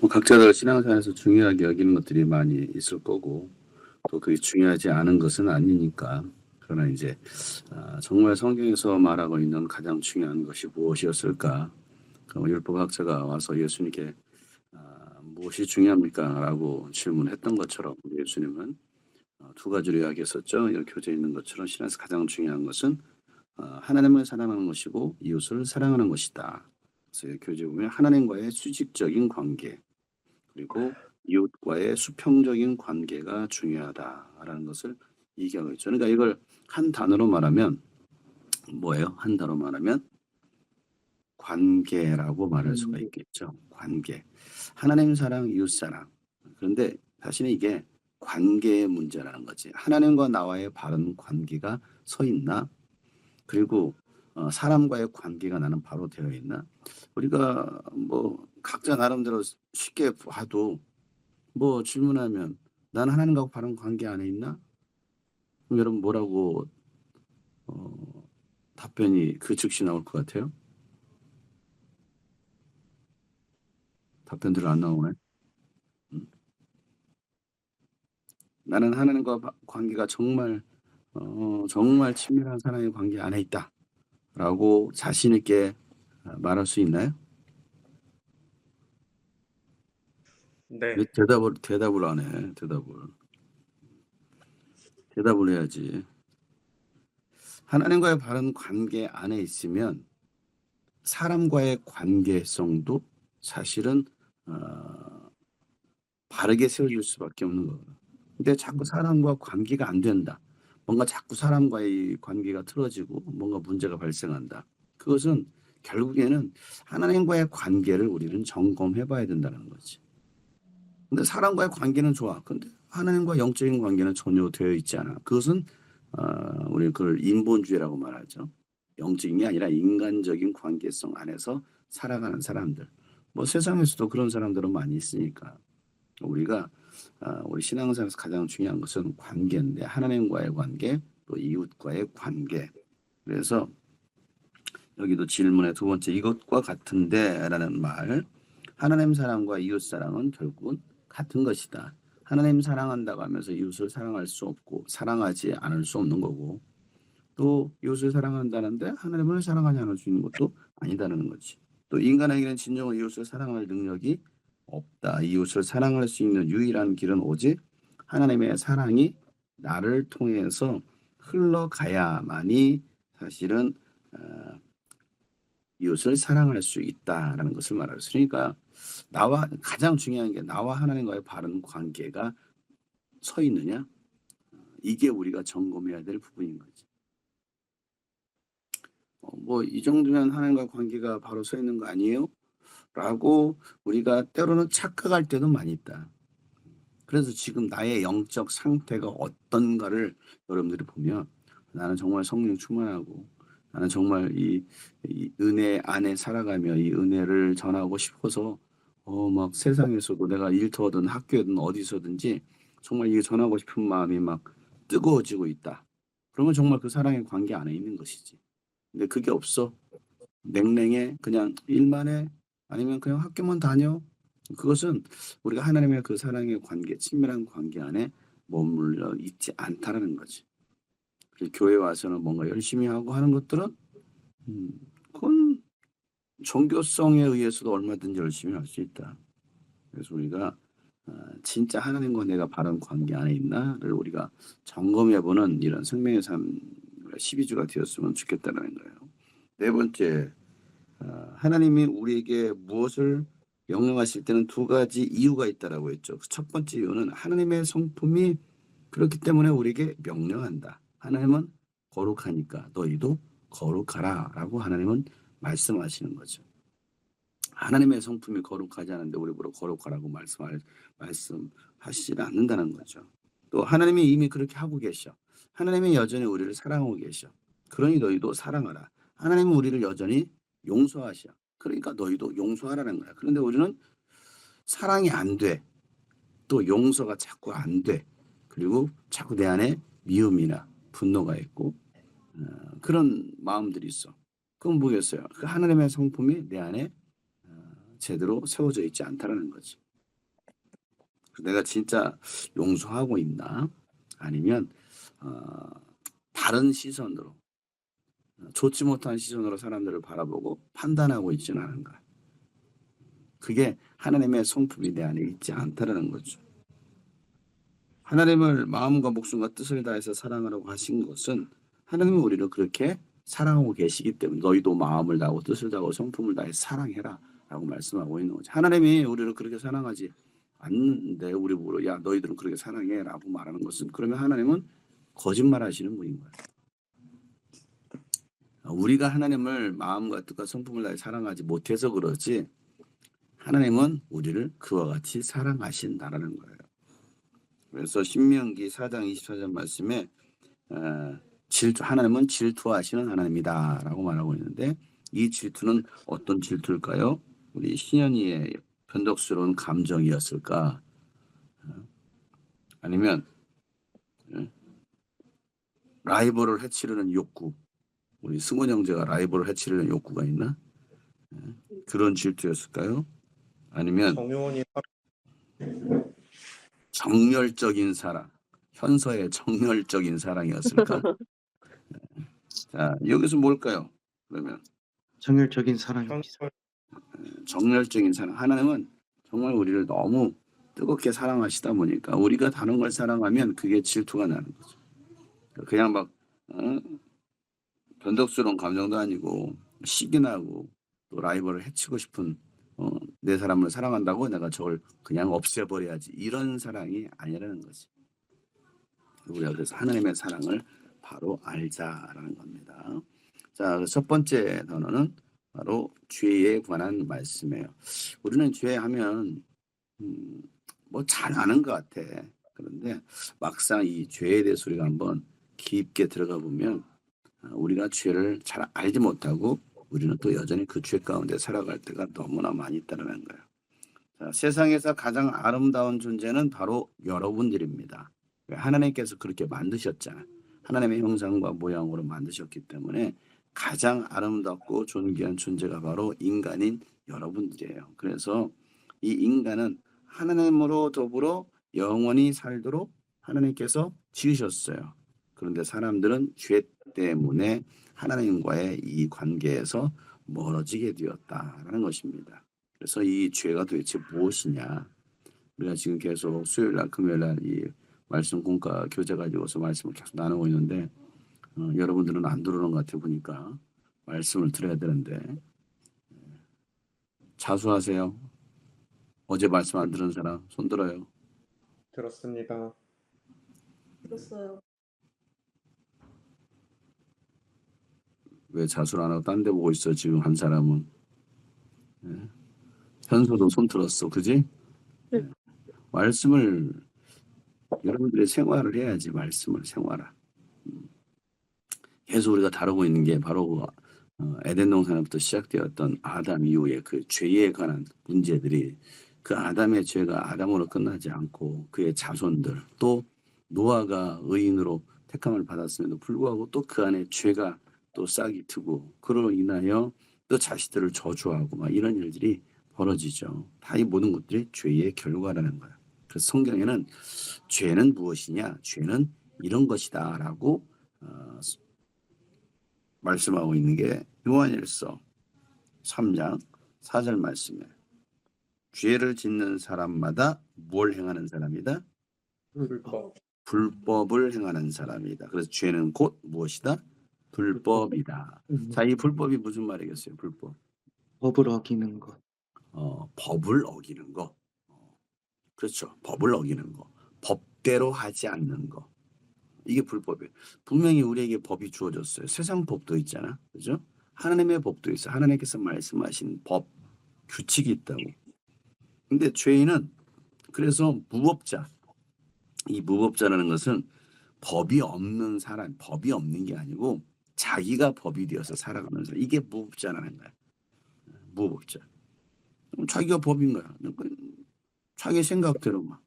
뭐 각자들 신앙생활에서 중요하게 여기는 것들이 많이 있을 거고 또 그게 중요하지 않은 것은 아니니까. 그러나 이제 정말 성경에서 말하고 있는 가장 중요한 것이 무엇이었을까? 그럼 율법학자가 와서 예수님께 무엇이 중요합니까? 라고 질문했던 것처럼 예수님은 두 가지로 이야기했었죠. 이렇게 교재에 있는 것처럼 신앙에서 가장 중요한 것은 하나님을 사랑하는 것이고 이웃을 사랑하는 것이다. 그래서 이 교재에 보면 하나님과의 수직적인 관계 그리고 이웃과의 수평적인 관계가 중요하다라는 것을 얘기하고 있죠. 그러니까 이걸 한 단어로 말하면 뭐예요? 한 단어로 말하면 관계라고 말할 수가 관계. 있겠죠. 관계. 하나님 사랑, 이웃 사랑. 그런데 사실은 이게 관계의 문제라는 거지. 하나님과 나와의 바른 관계가 서 있나? 그리고 사람과의 관계가 나는 바로 되어 있나? 우리가 뭐 각자 나름대로 쉽게 봐도 뭐 질문하면 "나는 하나님과 바른 관계 안에 있나?" 그럼 여러분 뭐라고 어 답변이 그 즉시 나올 것 같아요? 답변들이 안 나오네. 음. "나는 하나님과 관계가 정말 정말 친밀한 사랑의 관계 안에 있다."라고 자신 있게 말할 수 있나요? 왜 네. 대답을 안 해, 대답을. 대답을 해야지. 하나님과의 바른 관계 안에 있으면 사람과의 관계성도 사실은 어 바르게 세워질 수밖에 없는 거거든. 근데 자꾸 사람과 관계가 안 된다. 뭔가 자꾸 사람과의 관계가 틀어지고 뭔가 문제가 발생한다. 그것은 결국에는 하나님과의 관계를 우리는 점검해 봐야 된다는 거지. 근데 사람과의 관계는 좋아. 근데 하나님과 영적인 관계는 전혀 되어 있지 않아. 그것은 우리 그걸 인본주의라고 말하죠. 영적인 게 아니라 인간적인 관계성 안에서 살아가는 사람들. 뭐 세상에서도 그런 사람들은 많이 있으니까. 우리가 우리 신앙생활에서 가장 중요한 것은 관계인데 하나님과의 관계 또 이웃과의 관계. 그래서 여기도 질문의 두 번째 "이것과 같은데"라는 말. 하나님 사랑과 이웃 사랑은 결국은 같은 것이다. 하나님 사랑한다고 하면서 이웃을 사랑할 수 없고 사랑하지 않을 수 없는 거고 또 이웃을 사랑한다는데 하나님을 사랑하지 않을 수 있는 것도 아니다라는 거지. 또 인간에게는 진정으로 이웃을 사랑할 능력이 없다. 이웃을 사랑할 수 있는 유일한 길은 오직 하나님의 사랑이 나를 통해서 흘러가야만이 사실은 어 이웃을 사랑할 수 있다라는 것을 말하고 있으니까 나와 가장 중요한 게 나와 하나님과의 바른 관계가 서 있느냐? 이게 우리가 점검해야 될 부분인 거지. 뭐 "이 정도면 하나님과 관계가 바로 서 있는 거 아니에요?" 라고 우리가 때로는 착각할 때도 많이 있다. 그래서 지금 나의 영적 상태가 어떤가를 여러분들이 보면 '나는 정말 성령 충만하고 나는 정말 이 은혜 안에 살아가며 이 은혜를 전하고 싶어서 막 세상에서도 내가 일터든 학교든 어디서든지 정말 이게 전하고 싶은 마음이 막 뜨거워지고 있다.' 그러면 정말 그 사랑의 관계 안에 있는 것이지. 근데 그게 없어. 냉랭해. 그냥 일만 해. 아니면 그냥 학교만 다녀. 그것은 우리가 하나님의 그 사랑의 관계, 친밀한 관계 안에 머물러 있지 않다라는 거지. 그래서 교회 와서는 뭔가 열심히 하고 하는 것들은 음 그건 종교성에 의해서도 얼마든지 열심히 할 수 있다. 그래서 우리가 진짜 하나님과 내가 바른 관계 안에 있나를 우리가 점검해 보는 이런 생명의 삶 12주가 되었으면 좋겠다는 거예요. 네 번째 하나님이 우리에게 무엇을 명령하실 때는 두 가지 이유가 있다라고 했죠. 그 첫 번째 이유는 하나님의 성품이 그렇기 때문에 우리에게 명령한다. 하나님은 거룩하니까 너희도 거룩하라라고 하나님은 말씀하시는 거죠. 하나님의 성품이 거룩하지 않은데 우리 보러 거룩하라고 말씀하시지 않는다는 거죠. 또 하나님이 이미 그렇게 하고 계셔. 하나님이 여전히 우리를 사랑하고 계셔. 그러니 너희도 사랑하라. 하나님은 우리를 여전히 용서하셔. 그러니까 너희도 용서하라는 거야. 그런데 우리는 사랑이 안 돼. 또 용서가 자꾸 안 돼. 그리고 자꾸 내 안에 미움이나 분노가 있고 그런 마음들이 있어. 그건 뭐겠어요? 그 하나님의 성품이 내 안에 제대로 세워져 있지 않다라는 거지. 내가 진짜 용서하고 있나? 아니면 다른 시선으로 좋지 못한 시선으로 사람들을 바라보고 판단하고 있지는 않은가? 그게 하나님의 성품이 내 안에 있지 않다라는 거죠. 하나님을 마음과 목숨과 뜻을 다해서 사랑하라고 하신 것은 하나님은 우리를 그렇게 사랑하고 계시기 때문에 너희도 마음을 다하고 뜻을 다하고 성품을 다해 사랑해라 라고 말씀하고 있는 거죠. 하나님이 우리를 그렇게 사랑하지 않는데 우리 보러 야 너희들은 그렇게 사랑해 라고 말하는 것은 그러면 하나님은 거짓말 하시는 분인 거예요. 우리가 하나님을 마음과 뜻과 성품을 다해 사랑하지 못해서 그러지 하나님은 우리를 그와 같이 사랑하신다라는 거예요. 그래서 신명기 4장 24절 말씀에 하나님은 질투하시는 하나님이다라고 말하고 있는데 이 질투는 어떤 질투일까요? 우리 신현이의 변덕스러운 감정이었을까? 아니면 라이벌을 해치려는 욕구. 우리 승원 형제가 라이벌을 해치려는 욕구가 있나? 그런 질투였을까요? 아니면 정요원이 정열적인 사랑, 현서의 정열적인 사랑이었을까? 자, 여기서 뭘까요? 그러면 정열적인 사랑입니다. 현설 정열적인 사랑. 하나님은 정말 우리를 너무 뜨겁게 사랑하시다 보니까 우리가 다른 걸 사랑하면 그게 질투가 나는 거죠. 그냥 막 변덕스러운 감정도 아니고 시기 나고 또 라이벌을 해치고 싶은 내 사람을 사랑한다고 내가 저걸 그냥 없애버려야지 이런 사랑이 아니라는 거지. 우리가 그래서 하나님의 사랑을 바로 알자라는 겁니다. 자, 첫 번째 단어는 바로 죄에 관한 말씀이에요. 우리는 죄 하면 뭐 잘 아는 것 같아. 그런데 막상 이 죄에 대해서 우리가 한번 깊게 들어가 보면 우리가 죄를 잘 알지 못하고 우리는 또 여전히 그 죄 가운데 살아갈 때가 너무나 많이 있다는 거예요. 자, 세상에서 가장 아름다운 존재는 바로 여러분들입니다. 하나님께서 그렇게 만드셨잖아요. 하나님의 형상과 모양으로 만드셨기 때문에 가장 아름답고 존귀한 존재가 바로 인간인 여러분들이에요. 그래서 이 인간은 하나님으로 더불어 영원히 살도록 하나님께서 지으셨어요. 그런데 사람들은 죄 때문에 하나님과의 이 관계에서 멀어지게 되었다라는 것입니다. 그래서 이 죄가 도대체 무엇이냐? 우리가 지금 계속 수요일날 금요일날 이 말씀 공과 교재 가지고서 말씀을 계속 나누고 있는데 여러분들은 안 들어오는 것 같아 보니까 말씀을 들어야 되는데 자수하세요. 어제 말씀 안 들은 사람 손 들어요. 들었습니다. 들었어요. 왜 자수를 안 하고 딴 데 보고 있어 지금 한 사람은. 현수도 손 들었어. 그지? 네. 말씀을 여러분들이 생활을 해야지 말씀을 생활을. 계속 우리가 다루고 있는 게 바로 에덴 동산부터 시작되었던 아담 이후에 그 죄에 관한 문제들이 그 아담의 죄가 아담으로 끝나지 않고 그의 자손들 또 노아가 의인으로 택함을 받았음에도 불구하고 또 그 안에 죄가 또 싹이 트고 그로 인하여 또 자식들을 저주하고 막 이런 일들이 벌어지죠. 다 이 모든 것들이 죄의 결과라는 거예요. 그래서 성경에는 죄는 무엇이냐? 죄는 이런 것이다라고 말씀하고 있는 게 요한일서 3장 4절 말씀이에요. 죄를 짓는 사람마다 뭘 행하는 사람이다? 불법. 불법을 행하는 사람이다. 그래서 죄는 곧 무엇이다? 불법이다. 자, 이 불법이 무슨 말이겠어요? 불법. 법을 어기는 것. 법을 어기는 거. 그렇죠. 법을 어기는 거. 법대로 하지 않는 거. 이게 불법이에요. 분명히 우리에게 법이 주어졌어요. 세상 법도 있잖아. 그죠? 하나님의 법도 있어. 하나님께서 말씀하신 법, 규칙이 있다고. 근데 죄인은 그래서 무법자. 이 무법자라는 것은 법이 없는 사람, 법이 없는 게 아니고 자기가 법이 되어서 살아가는 사람. 이게 무법자라는 거야. 무법자. 자기가 법인 거야. 자기 생각대로 막.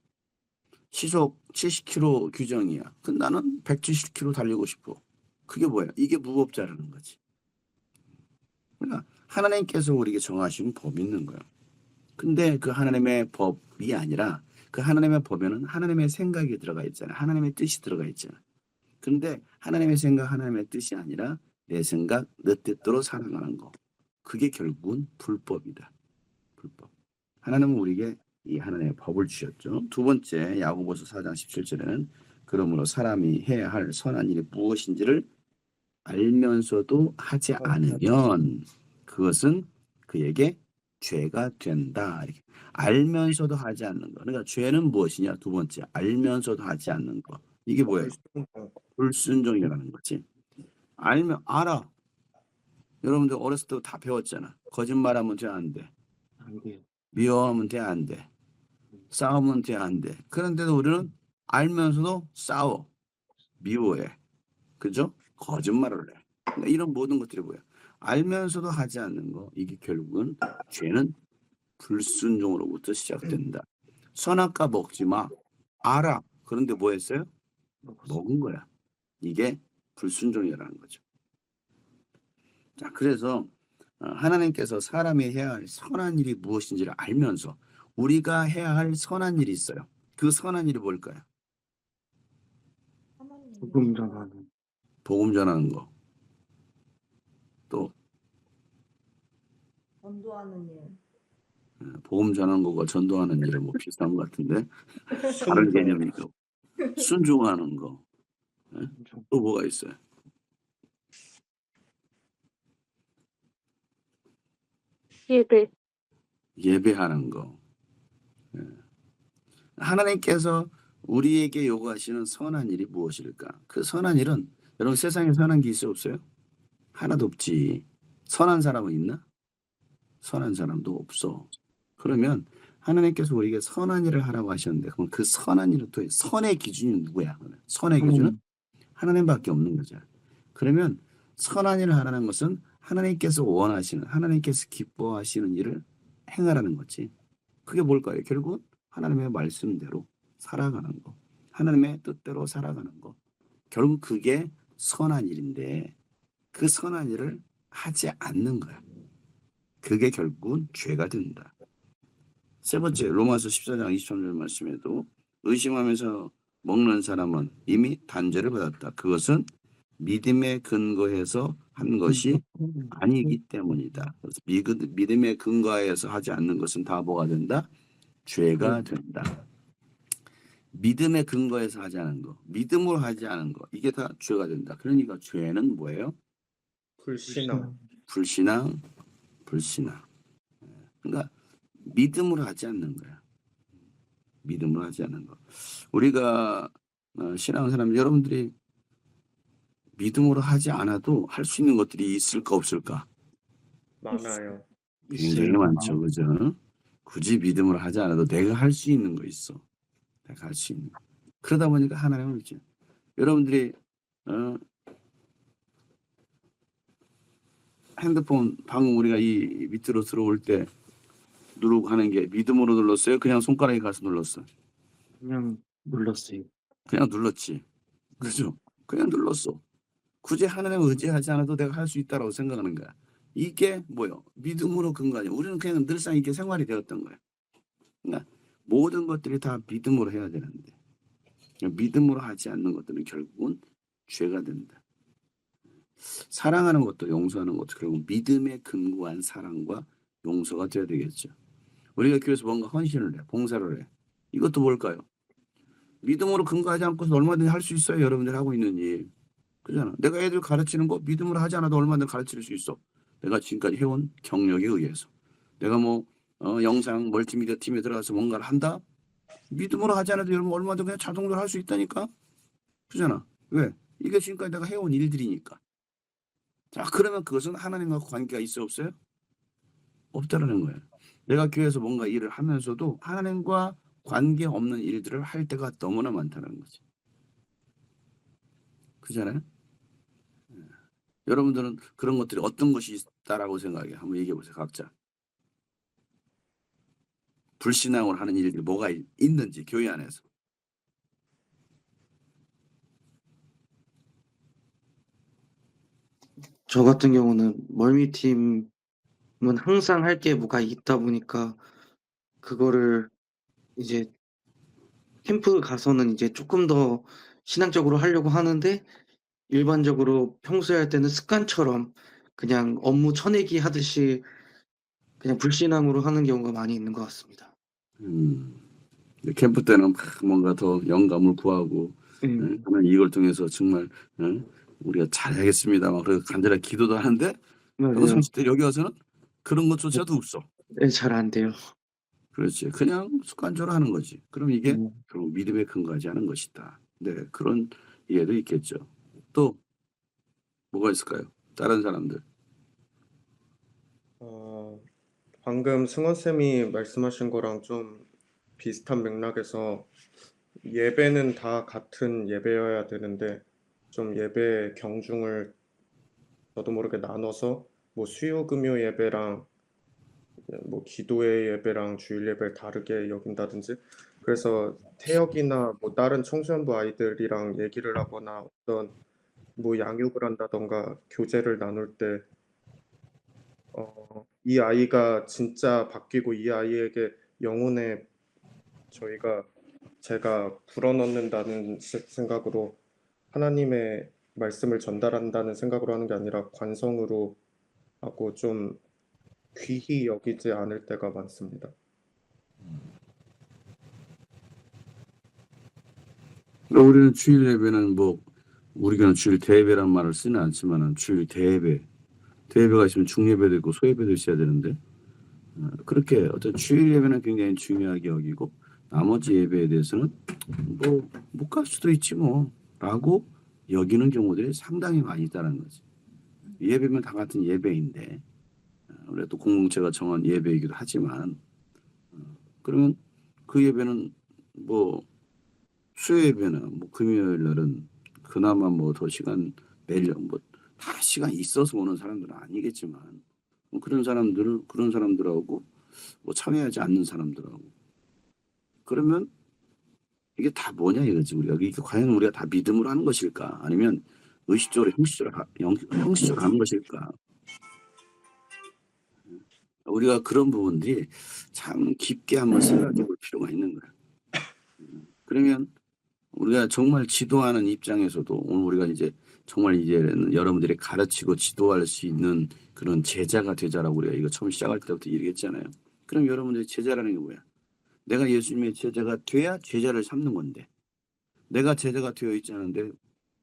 시속 70km 규정이야. 근데 나는 170km 달리고 싶어. 그게 뭐야? 이게 무법자라는 거지. 그러니까 하나님께서 우리에게 정하신 법이 있는 거야. 근데 그 하나님의 법이 아니라 그 하나님의 법에는 하나님의 생각이 들어가 있잖아요. 하나님의 뜻이 들어가 있잖아요. 그런데 하나님의 생각, 하나님의 뜻이 아니라 내 생각, 내 뜻대로 살아가는 거. 그게 결국은 불법이다. 불법. 하나님은 우리에게 이 하나님의 법을 주셨죠. 두 번째 야고보서 4장 17절에는 그러므로 사람이 해야 할 선한 일이 무엇인지를 알면서도 하지 않으면 그것은 그에게 죄가 된다. 이렇게. 알면서도 하지 않는 거. 그러니까 죄는 무엇이냐? 두 번째, 알면서도 하지 않는 거. 이게 뭐예요? 불순종이라는 거지. 알아. 여러분들 어렸을 때 다 배웠잖아. 거짓말하면 돼, 안 돼? 안 돼요. 미워하면 돼, 안 돼? 싸우면 돼, 안 돼? 그런데도 우리는 알면서도 싸워. 미워해. 그죠? 거짓말을 해. 그러니까 이런 모든 것들이 뭐야? 알면서도 하지 않는 거. 이게 결국은 죄는 불순종으로부터 시작된다. 선악과 먹지 마. 알아. 그런데 뭐 했어요? 먹은 거야. 이게 불순종이라는 거죠. 자, 그래서 하나님께서 사람이 해야 할 선한 일이 무엇인지를 알면서 우리가 해야 할 선한 일이 있어요. 그 선한 일이 뭘까요? 하나님 복음 전하는 복음 전하는 거. 또 전도하는 일. 복음 전하는 거가 전도하는 일은 뭐 비슷한 것 같은데 다른 개념이고 순종하는 거. 좀 또 뭐가 있어요? 예배. 예배하는 거. 예. 하나님께서 우리에게 요구하시는 선한 일이 무엇일까? 그 선한 일은 여러분 세상에 선한 게 있어 없어요? 하나도 없지. 선한 사람은 있나? 선한 사람도 없어. 그러면 하나님께서 우리에게 선한 일을 하라고 하셨는데 그럼 그 선한 일은 또 선의 기준이 누구야? 선의 기준은 하나님밖에 없는 거죠. 그러면 선한 일을 하라는 것은 하나님께서 원하시는 하나님께서 기뻐하시는 일을 행하라는 거지. 그게 뭘까요? 결국 하나님의 말씀대로 살아가는 거. 하나님의 뜻대로 살아가는 거. 결국 그게 선한 일인데 그 선한 일을 하지 않는 거야. 그게 결국은 죄가 된다. 세 번째 로마서 14장 23절 말씀에도 의심하면서 먹는 사람은 이미 단죄를 받았다. 그것은 믿음에 근거해서 한 것이 아니기 때문이다. 그래서 믿음에 근거해서 하지 않는 것은 다 뭐가 된다? 죄가 된다. 믿음에 근거해서 하지 않은 거, 믿음으로 하지 않은 거, 이게 다 죄가 된다. 그러니까 죄는 뭐예요? 불신앙. 불신앙, 불신앙. 그러니까 믿음으로 하지 않는 거야. 믿음으로 하지 않는 거. 우리가 신앙하는 사람 여러분들이 믿음으로 하지 않아도 할 수 있는 것들이 있을까 없을까? 많아요. 굉장히 많죠, 그죠? 굳이 믿음으로 하지 않아도 내가 할 수 있는 거 있어. 내가 할 수 있는. 그러다 보니까 하나님은 이렇게 여러분들이 핸드폰 방금 우리가 이 밑으로 들어올 때 누르고 하는 게 믿음으로 눌렀어요? 그냥 손가락에 가서 눌렀어? 그냥 눌렀어요. 그냥 눌렀지. 그죠? 그냥 눌렀어. 굳이 하나님을 의지하지 않아도 내가 할 수 있다라고 생각하는 거야. 이게 뭐요? 믿음으로 근거하냐. 우리는 그냥 늘상 이게 생활이 되었던 거야. 그러니까 모든 것들이 다 믿음으로 해야 되는데 믿음으로 하지 않는 것들은 결국은 죄가 된다. 사랑하는 것도 용서하는 것도 결국 믿음에 근거한 사랑과 용서가 되어야 되겠죠. 우리가 교회에서 뭔가 헌신을 해, 봉사를 해. 이것도 뭘까요? 믿음으로 근거하지 않고서 얼마든지 할 수 있어요. 여러분들 하고 있는 일. 그잖아. 내가 애들 가르치는 거 믿음으로 하지 않아도 얼마든지 가르칠 수 있어. 내가 지금까지 해온 경력에 의해서. 내가 뭐 영상 멀티미디어 팀에 들어가서 뭔가를 한다? 믿음으로 하지 않아도 여러분 얼마든지 그냥 자동으로 할 수 있다니까? 그잖아. 왜? 이게 지금까지 내가 해온 일들이니까. 자, 그러면 그것은 하나님과 관계가 있어 없어요? 없다라는 거예요. 내가 교회에서 뭔가 일을 하면서도 하나님과 관계없는 일들을 할 때가 너무나 많다는 거지. 그잖아요? 여러분들은 그런 것들이 어떤 것이 있다라고 생각해요? 한번 얘기해 보세요. 각자. 불신앙으로 하는 일들이 뭐가 있는지 교회 안에서. 저 같은 경우는 멀미팀은 항상 할 게 뭐가 있다 보니까 그거를 이제 캠프 가서는 이제 조금 더 신앙적으로 하려고 하는데 일반적으로 평소에 할 때는 습관처럼 그냥 업무 쳐내기 하듯이 그냥 불신앙으로 하는 경우가 많이 있는 것 같습니다. 캠프 때는 막 뭔가 더 영감을 구하고 하나님 이걸 통해서 정말 우리가 잘하겠습니다. 막 그래서 간절하게 기도도 하는데 맞아요. 사실 때 여기 와서는 그런 것조차도 없어. 네, 잘 안 돼요. 그렇지. 그냥 습관적으로 하는 거지. 그럼 이게 음. 결국 믿음에 근거하지 않은 것이다. 네, 그런 이해도 있겠죠. 또 뭐가 있을까요? 다른 사람들. 방금 승원 쌤이 말씀하신 거랑 좀 비슷한 맥락에서 예배는 다 같은 예배여야 되는데 좀 예배 경중을 저도 모르게 나눠서 뭐 수요 금요 예배랑 뭐 기도의 예배랑 주일 예배를 다르게 여긴다든지 그래서 태역이나 뭐 다른 청소년부 아이들이랑 얘기를 하거나 어떤 뭐 양육을 한다던가 교제를 나눌 때 이 아이가 진짜 바뀌고 이 아이에게 영혼에 제가 불어넣는다는 생각으로 하나님의 말씀을 전달한다는 생각으로 하는 게 아니라 관성으로 하고 좀 귀히 여기지 않을 때가 많습니다. 그러니까 우리는 주일 예배는 뭐 우리가 주일 대예배란 말을 쓰는 않지만 주일 대예배, 대예배가 있으면 중예배도 있고 소예배도 있어야 되는데 그렇게 어떤 주일 예배는 굉장히 중요하게 여기고 나머지 예배에 대해서는 뭐 못 갈 수도 있지 뭐라고 여기는 경우들이 상당히 많이 있다는 거지. 예배면 다 같은 예배인데 우리가 또 공동체가 정한 예배이기도 하지만 그러면 그 예배는 뭐 수요 예배는 뭐 금요일 날은 그나마 뭐 더 시간 내려 뭐 다 시간 있어서 오는 사람들은 아니겠지만 뭐 그런 사람들하고 뭐 참여하지 않는 사람들하고 그러면 이게 다 뭐냐 이거지 우리가 이게 과연 우리가 다 믿음으로 하는 것일까 아니면 의식적으로 형식적으로 하는 것일까 우리가 그런 부분들이 참 깊게 한번 생각해 볼 필요가 있는 거야. 그러면 우리가 정말 지도하는 입장에서도 오늘 우리가 이제 정말 이제는 여러분들이 가르치고 지도할 수 있는 그런 제자가 되자라고 우리가 이거 처음 시작할 때부터 얘기했잖아요. 그럼 여러분들이 제자라는 게 뭐야? 내가 예수님의 제자가 돼야 제자를 삼는 건데 내가 제자가 되어 있지 않은데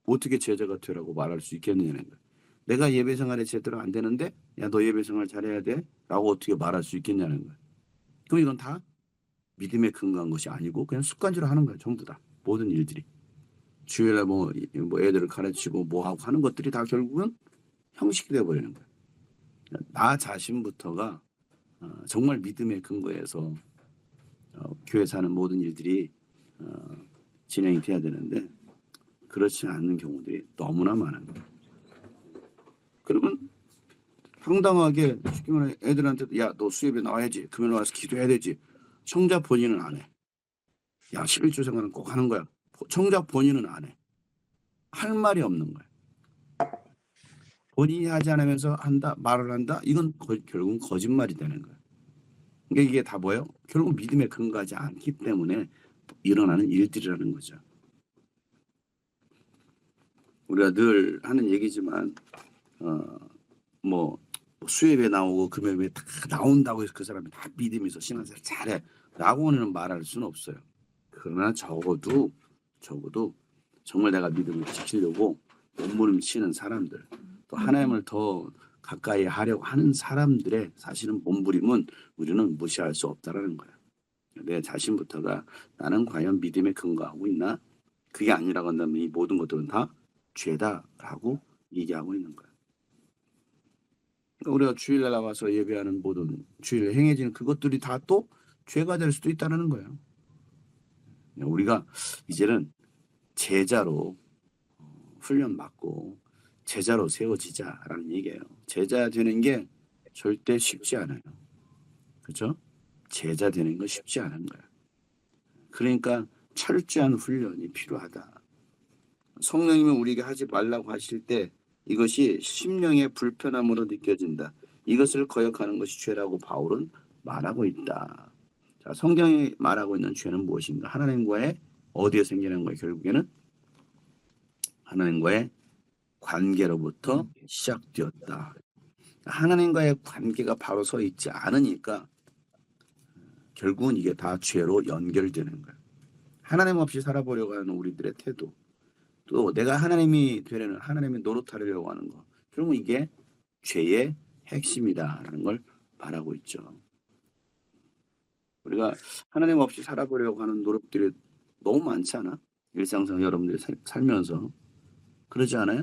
어떻게 제자가 되라고 말할 수 있겠느냐는 거야. 내가 예배 생활에 제대로 안 되는데 야 너 예배 생활 잘해야 돼 라고 어떻게 말할 수 있겠냐는 거야. 그럼 이건 다 믿음에 근거한 것이 아니고 그냥 습관적으로 하는 거야. 전부 다 모든 일들이. 주일날 뭐 애들을 가르치고 뭐 하고 하는 것들이 다 결국은 형식이 돼버리는 거야. 나 자신부터가 정말 믿음의 근거에서 교회에서 하는 모든 일들이 진행이 돼야 되는데 그렇지 않는 경우들이 너무나 많은 거야. 그러면 황당하게 쉽게 말해 애들한테도 야 너 수협에 나와야지. 금요일 와서 기도해야 되지. 청자 본인은 안 해. 야 11조 생활은 꼭 하는 거야. 청자 본인은 안 해. 할 말이 없는 거야. 본인이 하지 않으면서 한다 말을 한다 이건 결국은 거짓말이 되는 거야. 그러니까 이게 다 뭐예요? 결국 믿음에 근거하지 않기 때문에 일어나는 일들이라는 거죠. 우리가 늘 하는 얘기지만 뭐 수협에 나오고 금요일에 다 나온다고 해서 그 사람이 다 믿음이 있어 신앙생활 잘해 라고는 말할 수는 없어요. 그러나 적어도 정말 내가 믿음을 지키려고 몸부림치는 사람들 또 하나님을 더 가까이 하려고 하는 사람들의 사실은 몸부림은 우리는 무시할 수 없다라는 거야. 내 자신부터가 나는 과연 믿음에 근거하고 있나? 그게 아니라고 한다면 이 모든 것들은 다 죄다라고 얘기하고 있는 거야. 우리가 주일날 나와서 예배하는 모든 주일에 행해지는 그것들이 다 또 죄가 될 수도 있다는 거예요. 우리가 이제는 제자로 훈련받고 제자로 세워지자라는 얘기예요. 제자 되는 게 절대 쉽지 않아요. 그렇죠? 제자 되는 거 쉽지 않은 거야. 그러니까 철저한 훈련이 필요하다. 성령님이 우리에게 하지 말라고 하실 때 이것이 심령의 불편함으로 느껴진다. 이것을 거역하는 것이 죄라고 바울은 말하고 있다. 자, 성경이 말하고 있는 죄는 무엇인가? 하나님과의 어디에 생기는 거예요? 결국에는 하나님과의 관계로부터 시작되었다. 하나님과의 관계가 바로 서 있지 않으니까 결국은 이게 다 죄로 연결되는 거예요. 하나님 없이 살아보려고 하는 우리들의 태도, 또 내가 하나님이 되려는 하나님의 노릇하려고 하는 거, 결국은 이게 죄의 핵심이다라는 걸 말하고 있죠. 우리가 하나님 없이 살아보려고 하는 노력들이 너무 많지 않아? 일상상 여러분들이 살면서 그러지 않아요?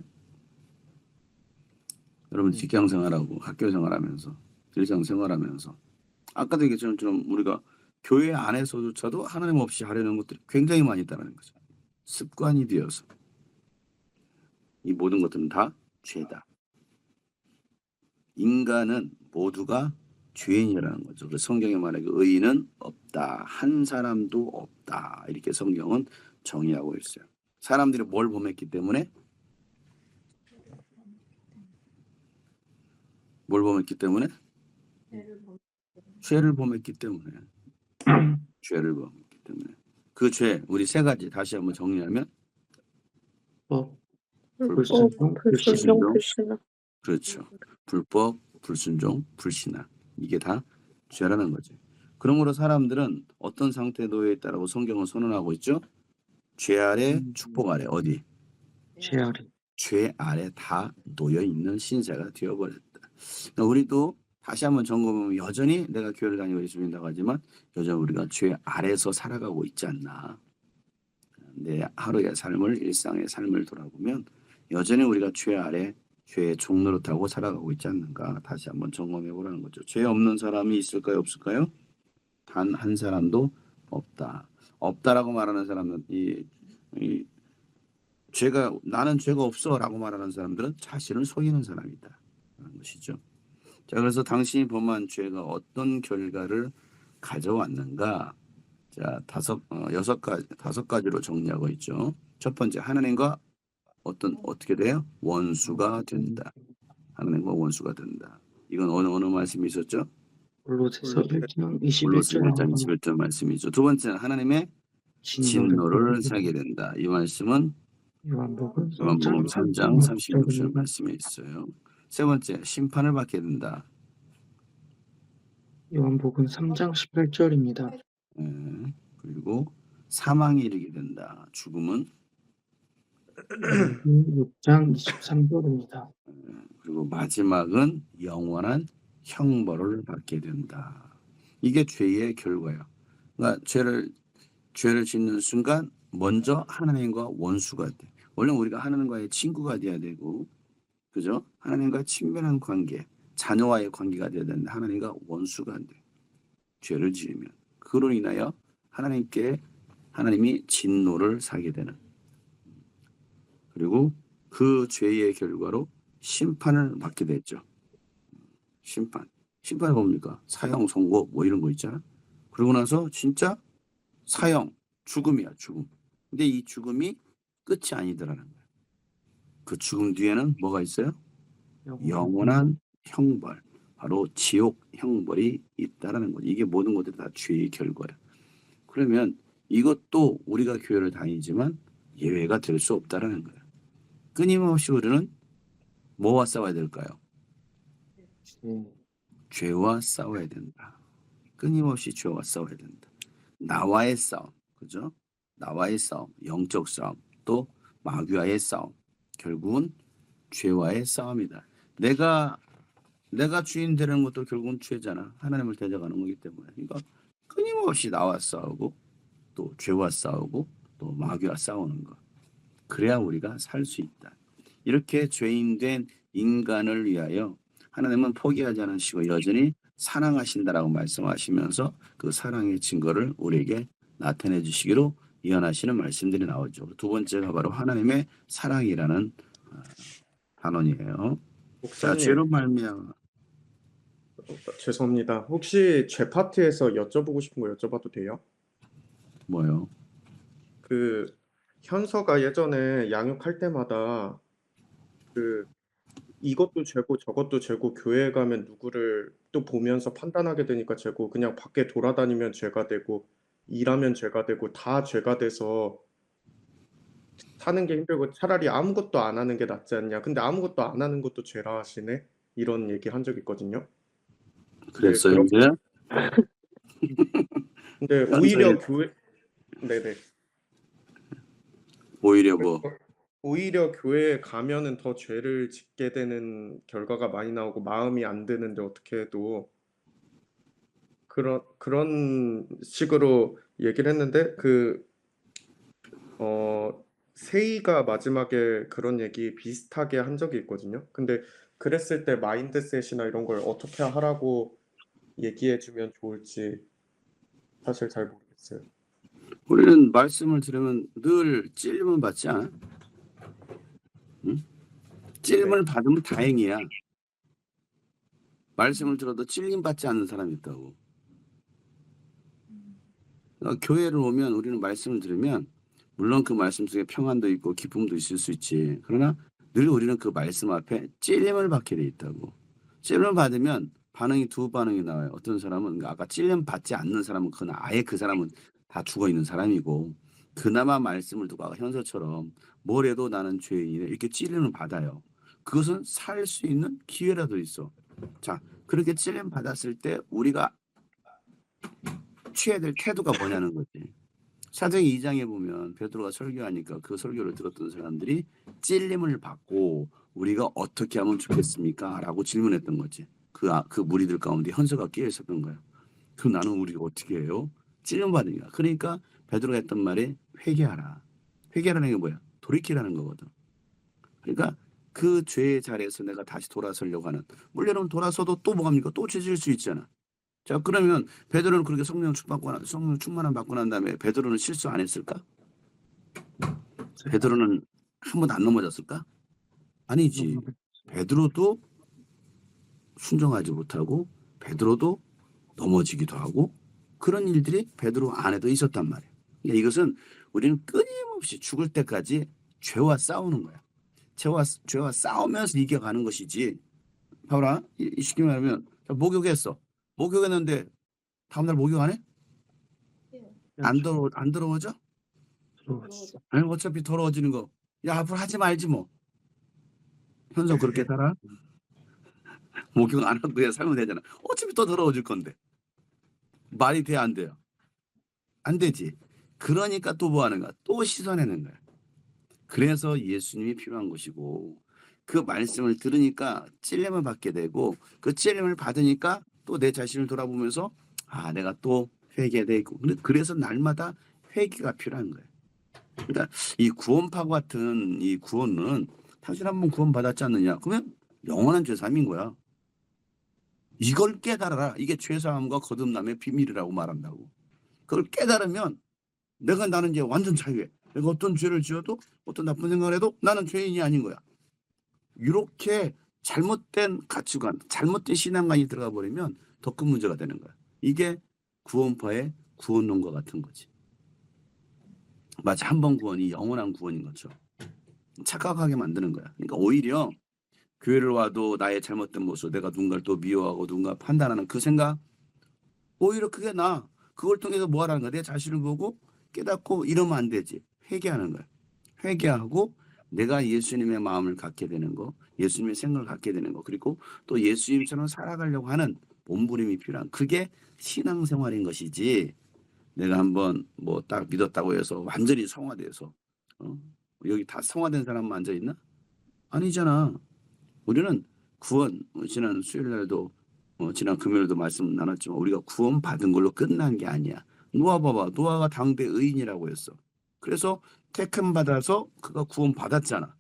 여러분 직장 생활하고 학교 생활하면서 일상 생활하면서 아까도 얘기했던 것처럼 우리가 교회 안에서조차도 하나님 없이 하려는 것들이 굉장히 많이 있다는 거죠. 습관이 되어서 이 모든 것들은 다 죄다. 인간은 모두가 죄인이라는 거죠. 그래서 성경에 말하기 의인은 없다. 한 사람도 없다. 이렇게 성경은 정의하고 있어요. 사람들이 뭘 범했기 때문에? 뭘 범했기 때문에? 죄를 범했기 때문에. 죄를 범했기 때문에. 그 죄, 우리 세 가지 다시 한번 정리하면 불순종, 불순종, 불신앙. 그렇죠. 불법, 불순종, 불신앙. 이게 다 죄라는 거죠. 그러므로 사람들은 어떤 상태에 놓여 있다라고 성경은 선언하고 있죠? 죄 아래, 축복 아래. 어디? 죄 아래. 죄 아래 다 놓여 있는 신세가 되어버렸다. 그러니까 우리도 다시 한번 점검하면 여전히 내가 교회를 다니고 예수 믿는다고 하지만 여전히 우리가 죄 아래서 살아가고 있지 않나. 내 하루의 삶을, 일상의 삶을 돌아보면 여전히 우리가 죄 아래, 죄의 종노릇하고 살아가고 있지 않는가. 다시 한번 점검해 보라는 거죠. 죄 없는 사람이 있을까요? 없을까요? 단 한 사람도 없다. 없다라고 말하는 사람은 이 나는 죄가 없어라고 말하는 사람들은 자신을 속이는 사람이다. 라는 것이죠. 자, 그래서 당신이 범한 죄가 어떤 결과를 가져왔는가? 자, 다섯 가지로 정리하고 있죠. 첫 번째, 하나님과 어떻게 돼요? 원수가 된다. 하나님과 원수가 된다. 이건 어느 말씀이 있었죠? 골로새서 1장 골로새 1장 21절 21절 말씀이죠. 두 번째는 하나님의 진노를 사게 된다. 이 말씀은 요한복음 요한복음 3장 3장 36절 36절 말씀에 있어요. 세 번째, 심판을 받게 된다. 요한복음 3장 18절입니다. 그리고 사망에 이르게 된다. 죽음은 6장 23절입니다. 그리고 마지막은 영원한 형벌을 받게 된다. 이게 죄의 결과예요. 그러니까 죄를 짓는 순간 먼저 하나님과 원수가 돼. 원래 우리가 하나님과의 친구가 돼야 되고, 그죠? 하나님과 친밀한 관계, 자녀와의 관계가 돼야 되는데 하나님과 원수가 안 돼. 죄를 지으면 그로 인하여 하나님이 진노를 사게 되는. 그리고 그 죄의 결과로 심판을 받게 됐죠. 심판이 뭡니까? 사형, 선고 뭐 이런 거 있잖아. 그러고 나서 진짜 사형, 죽음이야, 죽음. 근데 이 죽음이 끝이 아니더라는 거야. 그 죽음 뒤에는 뭐가 있어요? 영원한 형벌, 바로 지옥 형벌이 있다라는 거죠. 이게 모든 것들이 다 죄의 결과예요. 그러면 이것도 우리가 교회를 다니지만 예외가 될 수 없다라는 거예요. 끊임없이 우리는 뭐와 싸워야 될까요? 죄와 싸워야 된다. 끊임없이 죄와 싸워야 된다. 나와의 싸움, 그죠? 나와의 싸움, 영적 싸움, 또 마귀와의 싸움. 결국은 죄와의 싸움이다. 내가 주인 되는 것도 결국은 죄잖아. 하나님을 대적하는 거기 때문에. 그러니까 끊임없이 나와 싸우고 또 죄와 싸우고 또 마귀와 싸우는 것. 그래야 우리가 살 수 있다. 이렇게 죄인된 인간을 위하여 하나님은 포기하지 않으시고 여전히 사랑하신다라고 말씀하시면서 그 사랑의 증거를 우리에게 나타내 주시기로 예언하시는 말씀들이 나오죠. 두 번째가 바로 하나님의 사랑이라는 단원이에요. 자, 목사님, 죄로 말미암아 죄송합니다. 혹시 죄 파트에서 여쭤보고 싶은 거 여쭤봐도 돼요? 뭐요? 그 현서가 예전에 양육할 때마다 그 이것도 죄고 저것도 죄고 교회에 가면 누구를 또 보면서 판단하게 되니까 죄고 그냥 밖에 돌아다니면 죄가 되고 일하면 죄가 되고 다 죄가 돼서 사는 게 힘들고 차라리 아무것도 안 하는 게 낫지 않냐. 근데 아무것도 안 하는 것도 죄라 하시네. 이런 얘기 한 적 있거든요. 그랬어 그렇- 현재? 근데 현재 오히려 교회 네네. 오히려 뭐 오히려 교회에 가면은 더 죄를 짓게 되는 결과가 많이 나오고 마음이 안 드는데 어떻게 해도 그런 식으로 얘기를 했는데 세이가 마지막에 그런 얘기 비슷하게 한 적이 있거든요. 근데 그랬을 때 마인드셋이나 이런 걸 어떻게 하라고 얘기해 주면 좋을지 사실 잘 모르겠어요. 우리는 말씀을 들으면 늘 찔림을 받지 않아? 응? 찔림을 받으면 다행이야. 말씀을 들어도 찔림 받지 않는 사람이 있다고. 그러니까 교회를 오면 우리는 말씀을 들으면 물론 그 말씀 속에 평안도 있고 기쁨도 있을 수 있지. 그러나 늘 우리는 그 말씀 앞에 찔림을 받게 돼 있다고. 찔림을 받으면 반응이 두 반응이 나와요. 어떤 사람은 그러니까 아까 찔림 받지 않는 사람은 그건 아예 그 사람은 다 죽어 있는 사람이고 그나마 말씀을 듣고 아까 현서처럼 뭘 해도 나는 죄인이네 이렇게 찔림을 받아요. 그것은 살 수 있는 기회라도 있어. 자, 그렇게 찔림 받았을 때 우리가 취해야 될 태도가 뭐냐는 거지. 사도행 2장에 보면 베드로가 설교하니까 그 설교를 들었던 사람들이 찔림을 받고 우리가 어떻게 하면 좋겠습니까? 라고 질문했던 거지. 그 무리들 가운데 현서가 끼어 있었던 거야. 그럼 나는 우리가 어떻게 해요? 찔림 받으니까. 그러니까 베드로가 했던 말이 회개하라. 회개하라는 게 뭐야? 돌이키라는 거거든. 그러니까 그 죄의 자리에서 내가 다시 돌아서려고 하는. 물론 돌아서도 또 뭐합니까? 또 죄질 수 있잖아. 자, 그러면 베드로는 그렇게 성령 충만함 받고 난 다음에 베드로는 실수 안 했을까? 베드로는 한 번도 안 넘어졌을까? 아니지. 베드로도 순종하지 못하고 베드로도 넘어지기도 하고 그런 일들이 베드로 안에도 있었단 말이야. 그러니까 이것은 우리는 끊임없이 죽을 때까지 죄와 싸우는 거야. 죄와 싸우면서 이겨가는 것이지. 봐라, 쉽게 말하면 목욕했어. 목욕했는데 다음날 목욕 안 해? 안 더러워져? 들어오죠. 아니, 어차피 더러워지는 거. 야, 앞으로 하지 말지 뭐. 현서 그렇게 살아? 목욕 안 하고 그냥 살면 되잖아. 어차피 또 더러워질 건데. 말이 돼, 안 돼요? 안 되지. 그러니까 또 뭐 하는 거야? 또 씻어내는 거야. 그래서 예수님이 필요한 것이고 그 말씀을 들으니까 찔림을 받게 되고 그 찔림을 받으니까 또 내 자신을 돌아보면서 아, 내가 또 회개되고 그래서 날마다 회개가 필요한 거예요. 그러니까 이 구원파 같은 이 구원은 당신 한번 구원 받았지 않느냐? 그러면 영원한 죄사함인 거야. 이걸 깨달아라. 이게 죄사함과 거듭남의 비밀이라고 말한다고. 그걸 깨달으면 나는 이제 완전 자유해. 내가 어떤 죄를 지어도 어떤 나쁜 생각을 해도 나는 죄인이 아닌 거야. 이렇게 잘못된 가치관, 잘못된 신앙관이 들어가 버리면 더 큰 문제가 되는 거야. 이게 구원파의 구원론과 같은 거지. 마치 한 번 구원이 영원한 구원인 거죠. 착각하게 만드는 거야. 그러니까 오히려 교회를 와도 나의 잘못된 모습, 내가 누군가를 또 미워하고 누군가 판단하는 그 생각, 오히려 그게 나. 그걸 통해서 뭐 하라는 거야? 내 자신을 보고 깨닫고 이러면 안 되지. 회개하는 거야. 회개하고 내가 예수님의 마음을 갖게 되는 거, 예수님의 생각을 갖게 되는 거, 그리고 또 예수님처럼 살아가려고 하는 몸부림이 필요한 그게 신앙생활인 것이지. 내가 한번 뭐 딱 믿었다고 해서 완전히 성화돼서 여기 다 성화된 사람만 앉아 있나? 아니잖아. 우리는 구원 지난 수요일 날도 지난 금요일도 말씀 나눴지만 우리가 구원 받은 걸로 끝난 게 아니야. 노아 봐봐. 노아가 당대 의인이라고 했어. 그래서 택함 받아서 그가 구원 받았잖아.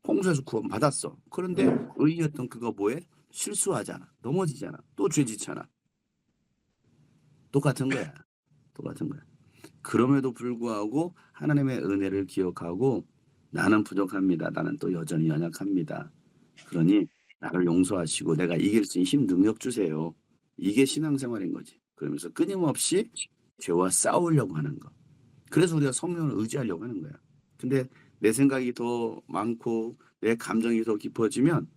홍수에서 구원 받았어. 그런데 의인이었던 그가 뭐해? 실수하잖아. 넘어지잖아. 또 죄짓잖아. 똑같은 거야. 똑같은 거야. 그럼에도 불구하고 하나님의 은혜를 기억하고 나는 부족합니다. 나는 또 여전히 연약합니다. 그러니 나를 용서하시고 내가 이길 수 있는 힘 능력 주세요. 이게 신앙생활인 거지. 그러면서 끊임없이 죄와 싸우려고 하는 거. 그래서 우리가 성령을 의지하려고 하는 거야. 근데 내 생각이 더 많고 내 감정이 더 깊어지면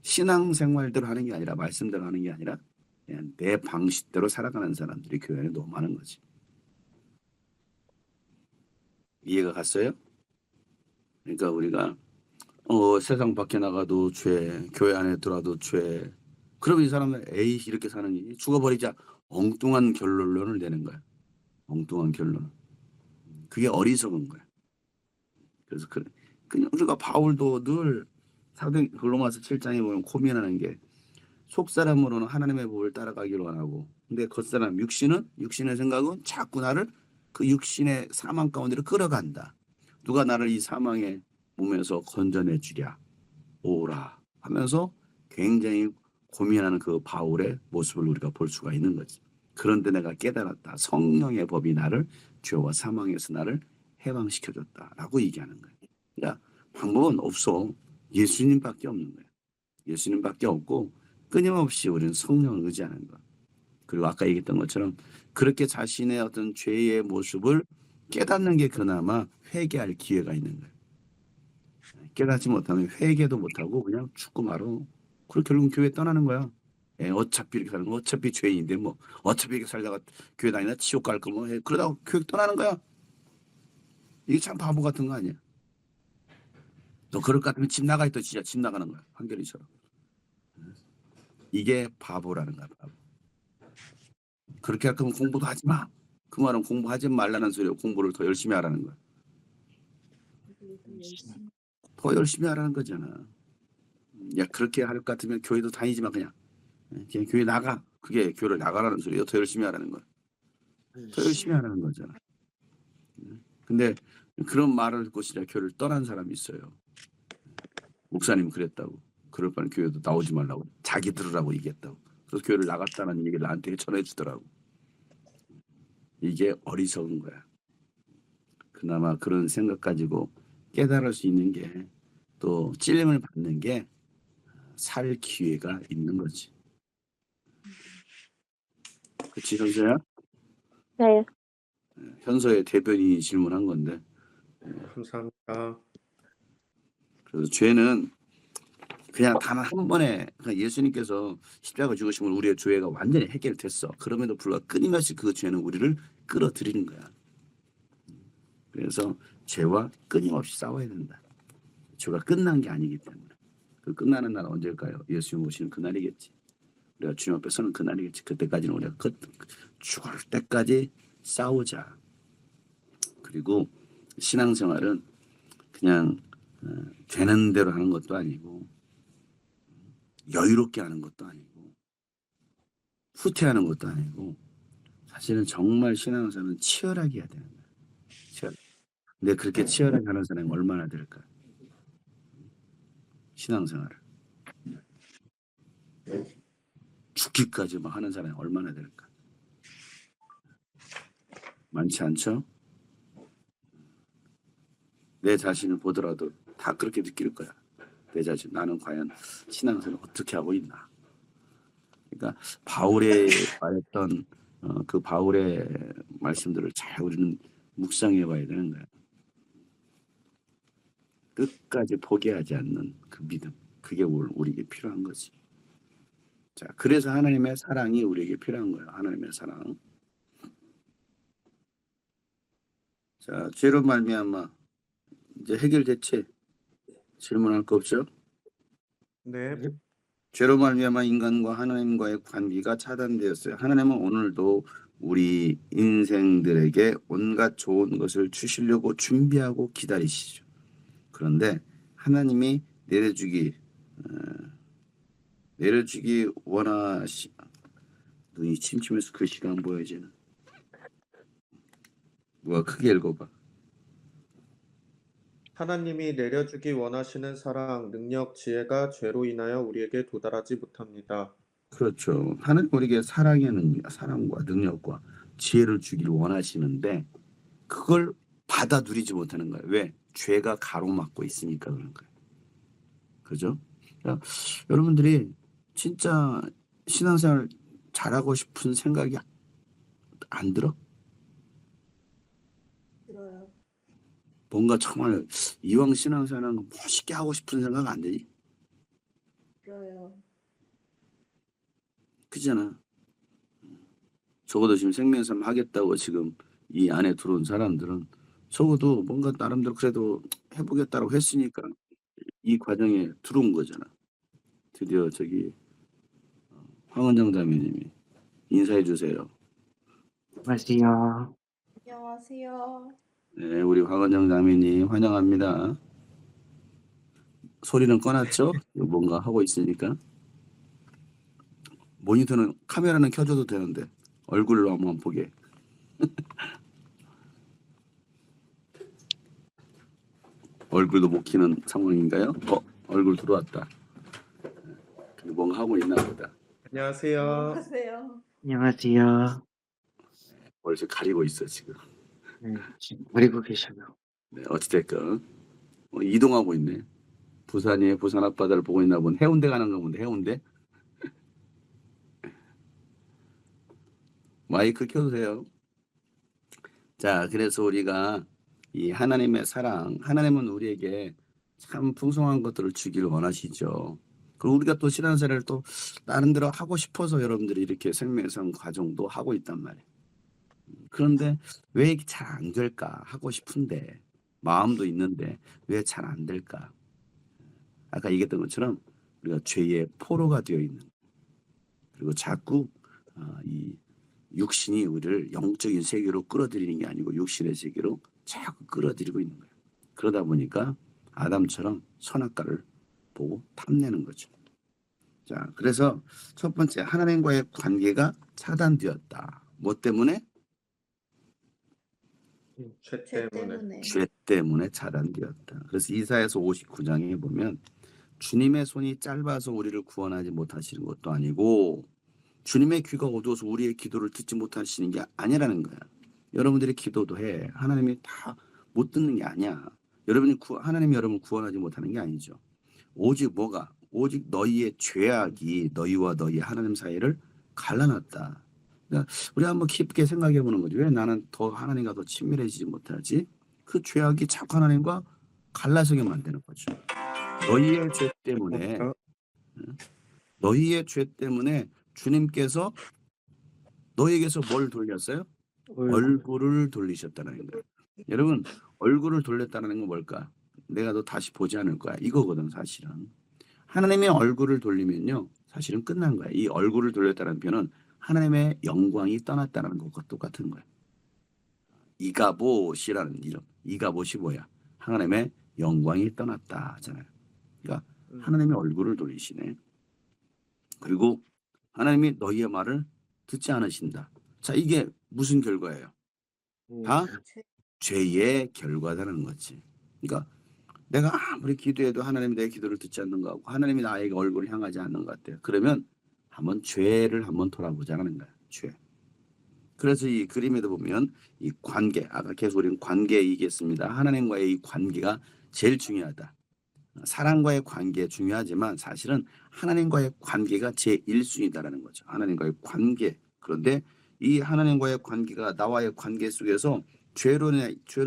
신앙생활대로 하는 게 아니라 말씀대로 하는 게 아니라 그냥 내 방식대로 살아가는 사람들이 교회 안에 너무 많은 거지. 이해가 갔어요? 그러니까 우리가 세상 밖에 나가도 죄, 교회 안에 들어와도 죄. 그러면 이 사람은 에이 이렇게 사느니 죽어버리자. 엉뚱한 결론을 내는 거야. 엉뚱한 결론. 그게 어리석은 거야. 그래서 그냥 우리가 바울도 늘 사도 로마서 7장에 보면 고민하는 게 속사람으로는 하나님의 법을 따라가기를 원하고 근데 겉사람 육신의 생각은 자꾸 나를 그 육신의 사망 가운데로 끌어간다. 누가 나를 이 사망의 몸에서 건져내 주랴 오라 하면서 굉장히 고민하는 그 바울의 모습을 우리가 볼 수가 있는 거지. 그런데 내가 깨달았다. 성령의 법이 나를 죄와 사망에서 나를 해방시켜줬다라고 얘기하는 거예요. 그러니까 방법은 없어. 예수님밖에 없는 거예요. 예수님밖에 없고 끊임없이 우리는 성령을 의지하는 것. 그리고 아까 얘기했던 것처럼 그렇게 자신의 어떤 죄의 모습을 깨닫는 게 그나마 회개할 기회가 있는 거예요. 깨닫지 못하면 회개도 못하고 그냥 죽고 말어. 그리고 결국은 교회 떠나는 거야. 어차피 이렇게 사는 거 어차피 죄인인데 뭐 어차피 이렇게 살다가 교회 다니나 지옥 갈 거 뭐 해. 그러다가 교회 떠나는 거야. 이게 참 바보 같은 거 아니야? 너 그럴 것 같으면 집 나가 있다 진짜 집 나가는 거야. 한결이처럼. 이게 바보라는 거야. 바보. 그렇게 할 거면 공부도 하지 마. 그 말은 공부하지 말라는 소리고 공부를 더 열심히 하라는 거야. 더 열심히 하라는 거잖아. 야 그렇게 할 것 같으면 교회도 다니지 마 그냥 교회 나가. 그게 교회를 나가라는 소리예요. 더 열심히 하라는 거야. 더 열심히 하라는 거잖아. 근데 그런 말을 듣고 진짜 교회를 떠난 사람이 있어요. 목사님 그랬다고. 그럴 바는 교회도 나오지 말라고. 자기 들으라고 얘기했다고. 그래서 교회를 나갔다는 얘기를 나한테 전해주더라고. 이게 어리석은 거야. 그나마 그런 생각 가지고 깨달을 수 있는 게 또 찔림을 받는 게 살 기회가 있는 거지. 그치 현서야? 네. 현서의 대변인이 질문한 건데 감사합니다. 그래서 죄는 그냥 단 한 번에 그냥 예수님께서 십자가 죽으시면 우리의 죄가 완전히 해결됐어. 그럼에도 불구하고 끊임없이 그 죄는 우리를 끌어들이는 거야. 그래서 죄와 끊임없이 싸워야 된다. 죄가 끝난 게 아니기 때문에. 그 끝나는 날 언제일까요? 예수님 오시는 그날이겠지. 우리가 주님 앞에 서는 그날이겠지. 그때까지는 우리가 죽을 때까지 싸우자. 그리고 신앙생활은 그냥 되는 대로 하는 것도 아니고 여유롭게 하는 것도 아니고 후퇴하는 것도 아니고 사실은 정말 신앙생활은 치열하게 해야 되는 거야. 치열. 근데 그렇게 치열하게 하는 사람이 얼마나 될까? 신앙생활을 죽기까지 막 하는 사람이 얼마나 될까? 많지 않죠? 내 자신을 보더라도 다 그렇게 느낄 거야. 내 자신 나는 과연 신앙생활을 어떻게 하고 있나? 그러니까 바울의 말했던 그 바울의 말씀들을 잘 우리는 묵상해봐야 되는 거야. 끝까지 포기하지 않는 그 믿음, 그게 우리에게 필요한 거지. 자, 그래서 하나님의 사랑이 우리에게 필요한 거예요. 하나님의 사랑. 자, 죄로 말미암아 이제 해결됐지? 질문할 거 없죠? 네, 죄로 말미암아 인간과 하나님과의 관계가 차단되었어요. 하나님은 오늘도 우리 인생들에게 온갖 좋은 것을 주시려고 준비하고 기다리시죠. 그런데 하나님이 내려주기 눈이 침침해서 글씨가 안 보여지는. 누가 크게 읽어봐. 하나님이 내려주기 원하시는 사랑, 능력, 지혜가 죄로 인하여 우리에게 도달하지 못합니다. 그렇죠. 하나님 우리에게 사랑과 능력과 지혜를 주기를 원하시는데 그걸 받아 누리지 못하는 거예요. 왜? 죄가 가로막고 있으니까 그런 거예요. 그죠? 그러니까 여러분들이 진짜 신앙생활 잘하고 싶은 생각이 안 들어? 들어요. 뭔가 정말 이왕 신앙생활은 멋있게 하고 싶은 생각 안 되니? 들어요. 그잖아. 적어도 지금 생명샘 하겠다고 지금 이 안에 들어온 사람들은 적어도 뭔가 나름대로 그래도 해보겠다고 했으니까 이 과정에 들어온 거잖아. 드디어 저기 황은정 자매님이 인사해 주세요. 안녕하세요. 안녕하세요. 네, 우리 황은정 자매님 환영합니다. 소리는 꺼놨죠? 뭔가 하고 있으니까. 모니터는 카메라는 켜줘도 되는데 얼굴로 한번 보게. 얼굴도 못 키는 상황인가요? 얼굴 들어왔다. 뭔가 하고 있나 보다. 안녕하세요. 안녕하세요. 안녕하세요. 벌써 가리고 있어 지금. 네, 지금 버리고 계셔요. 네, 어찌됐건 이동하고 있네. 부산이 부산 앞바다를 보고 있나 본. 해운대 가는가 본데 해운대. 마이크 켜주세요. 자, 그래서 우리가 이 하나님의 사랑, 하나님은 우리에게 참 풍성한 것들을 주기를 원하시죠. 그리고 우리가 또 신앙생활을 또 나름대로 하고 싶어서 여러분들이 이렇게 생명성 과정도 하고 있단 말이에요. 그런데 왜 잘 안 될까? 하고 싶은데 마음도 있는데 왜 잘 안 될까? 아까 얘기했던 것처럼 우리가 죄의 포로가 되어 있는, 그리고 자꾸 이 육신이 우리를 영적인 세계로 끌어들이는 게 아니고 육신의 세계로 자꾸 끌어들이고 있는 거예요. 그러다 보니까 아담처럼 선악과를 보고 탐내는 거죠. 자, 그래서 첫 번째, 하나님과의 관계가 차단되었다. 뭐 때문에? 죄 죄 때문에. 때문에. 죄 때문에 차단되었다. 그래서 이사야서 59장에 보면 주님의 손이 짧아서 우리를 구원하지 못하시는 것도 아니고 주님의 귀가 어두워서 우리의 기도를 듣지 못하시는 게 아니라는 거야. 여러분들의 기도도 해. 하나님이 다 못 듣는 게 아니야. 하나님이 여러분을 구원하지 못하는 게 아니죠. 오직 뭐가? 오직 너희의 죄악이 너희와 너희 하나님 사이를 갈라놨다. 그러니까 우리 한번 깊게 생각해 보는 거죠. 왜 나는 더 하나님과 더 친밀해지지 못하지? 그 죄악이 자꾸 하나님과 갈라서게 만드는 거죠. 너희의 죄 때문에 너희의 죄 때문에 주님께서 너희에게서 뭘 돌렸어요? 얼굴을 돌리셨다는 거예요. 여러분, 얼굴을 돌렸다는 건 뭘까? 내가 너 다시 보지 않을 거야. 이거거든 사실은. 하나님의 얼굴을 돌리면요, 사실은 끝난 거야. 이 얼굴을 돌렸다는 표현은 하나님의 영광이 떠났다는 것과 똑같은 거야. 이가봇이라는 이름. 이가봇이 뭐야? 하나님의 영광이 떠났다 하잖아요. 그러니까 하나님의 얼굴을 돌리시네. 그리고 하나님이 너희의 말을 듣지 않으신다. 자, 이게 무슨 결과예요? 다 죄의 결과다는 거지. 그러니까 내가 아무리 기도해도 하나님이 내 기도를 듣지 않는 거 같고 하나님이 나에게 얼굴을 향하지 않는 것 같아요. 그러면 한번 죄를 한번 돌아보자는 거야. 죄. 그래서 이 그림에도 보면 이 관계, 아까 계속 우리는 관계 얘기했습니다. 하나님과의 이 관계가 제일 중요하다. 사랑과의 관계 중요하지만 사실은 하나님과의 관계가 제1순위다라는 거죠. 하나님과의 관계. 그런데 이 하나님과의 관계가 나와의 관계 속에서 죄로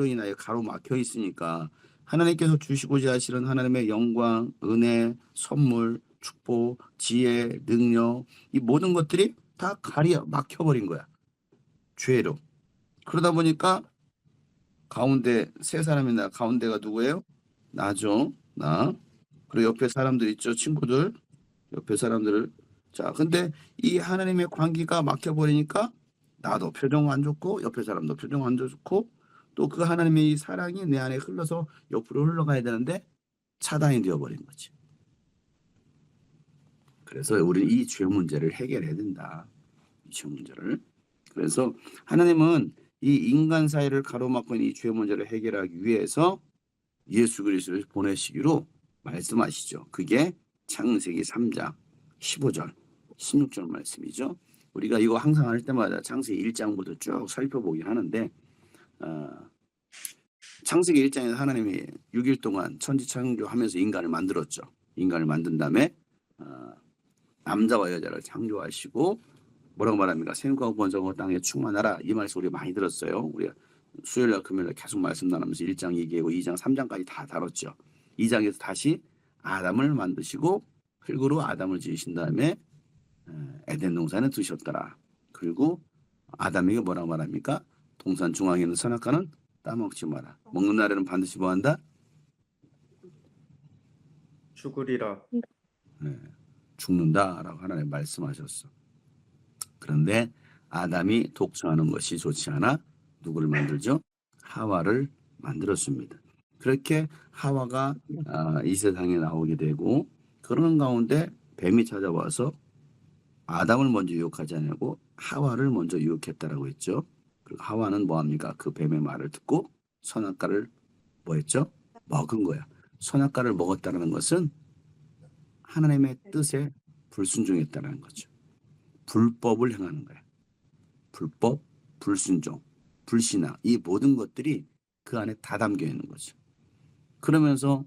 인하여 가로막혀 있으니까 하나님께서 주시고자 하시는 하나님의 영광, 은혜, 선물, 축복, 지혜, 능력, 이 모든 것들이 다 막혀버린 거야. 죄로. 그러다 보니까 가운데 세 사람이나 가운데가 누구예요? 나죠. 나. 그리고 옆에 사람들 있죠. 친구들. 옆에 사람들을. 자, 근데 이 하나님의 관계가 막혀버리니까 나도 표정 안 좋고 옆에 사람도 표정 안 좋고 또 그 하나님의 이 사랑이 내 안에 흘러서 옆으로 흘러가야 되는데 차단이 되어버린 거지. 그래서 우리는 이 죄 문제를 해결해야 된다. 이 죄 문제를. 그래서 하나님은 이 인간 사이를 가로막고 있는 이 죄 문제를 해결하기 위해서 예수 그리스도를 보내시기로 말씀하시죠. 그게 창세기 3장 15절 16절 말씀이죠. 우리가 이거 항상 할 때마다 창세기 1장부터 쭉 살펴보긴 하는데 창세기 1장에서 하나님이 6일 동안 천지창조하면서 인간을 만들었죠. 인간을 만든 다음에 남자와 여자를 창조하시고 뭐라고 말합니까? 생육하고 번성하고 땅에 충만하라. 이 말씀 우리 많이 들었어요. 우리가 수요일날 금요일날 계속 말씀 나누면서 1장 얘기하고 2장 3장까지 다 다뤘죠. 2장에서 다시 아담을 만드시고 흙으로 아담을 지으신 다음에 에덴 동산에 두셨더라. 그리고 아담에게 뭐라고 말합니까? 동산 중앙에 있는 선악과는 따먹지 마라. 먹는 날에는 반드시 뭐한다? 죽으리라. 네, 죽는다라고 하나님 말씀하셨어. 그런데 아담이 독청하는 것이 좋지 않아 누구를 만들죠? 하와를 만들었습니다. 그렇게 하와가 이 세상에 나오게 되고 그런 가운데 뱀이 찾아와서 아담을 먼저 유혹하지 않고 하와를 먼저 유혹했다라고 했죠. 그리고 하와는 뭐합니까? 그 뱀의 말을 듣고 선악과를 뭐했죠? 먹은 거야. 선악과를 먹었다는 것은 하나님의 뜻에 불순종했다는 거죠. 불법을 행하는 거야. 불법, 불순종, 불신앙 이 모든 것들이 그 안에 다 담겨 있는 거죠. 그러면서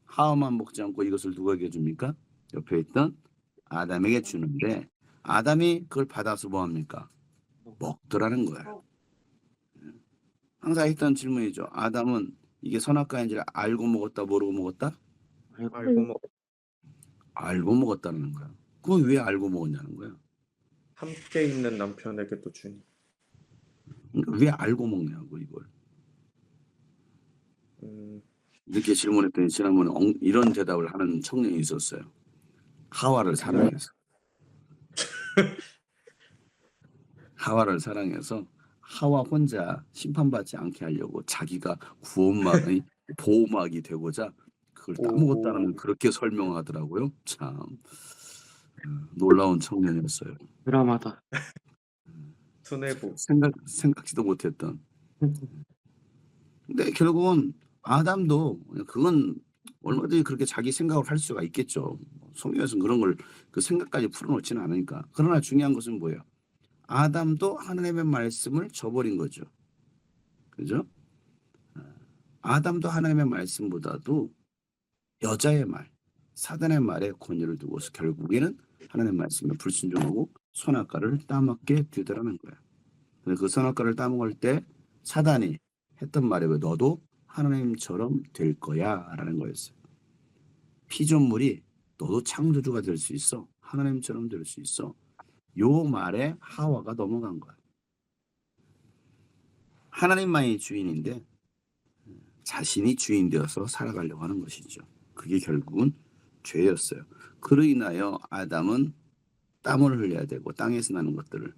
하와만 먹지 않고 이것을 누구에게 줍니까? 옆에 있던 아담에게 주는데 아담이 그걸 받아서 뭐합니까? 먹더라는 거야. 항상 했던 질문이죠. 아담은 이게 선악과인지 알고 먹었다 모르고 먹었다? 알고 먹 알고 먹었다는 거야. 그건 왜 알고 먹었냐는 거야. 함께 있는 남편에게도 주니. 그러니까 왜 알고 먹냐고 이걸. 이렇게 질문했더니 지난번에 이런 대답을 하는 청년이 있었어요. 하와를 사랑해서. 하와를 사랑해서 하와 혼자 심판받지 않게 하려고 자기가 구원막의 보호막이 되고자 그걸 따먹었다는 그렇게 설명하더라고요. 참 놀라운 청년이었어요. 드라마다. 수뇌부. 생각지도 못했던. 근데 결국은 아담도 그건 얼마든지 그렇게 자기 생각을 할 수가 있겠죠. 성경에서는 그런 걸 그 생각까지 풀어놓지는 않으니까. 그러나 중요한 것은 뭐예요? 아담도 하나님의 말씀을 저버린 거죠. 그죠? 아담도 하나님의 말씀보다도 여자의 말, 사단의 말에 권위를 두고서 결국에는 하나님의 말씀에 불순종하고 선악과를 따먹게 되더라는 거야. 그래서 그 선악과를 따먹을 때 사단이 했던 말이 왜 너도 하나님처럼 될 거야 라는 거였어요. 피조물이 너도 창조주가 될 수 있어. 하나님처럼 될 수 있어. 요 말에 하와가 넘어간 거야. 하나님만이 주인인데 자신이 주인 되어서 살아가려고 하는 것이죠. 그게 결국은 죄였어요. 그로 인하여 아담은 땀을 흘려야 되고 땅에서 나는 것들을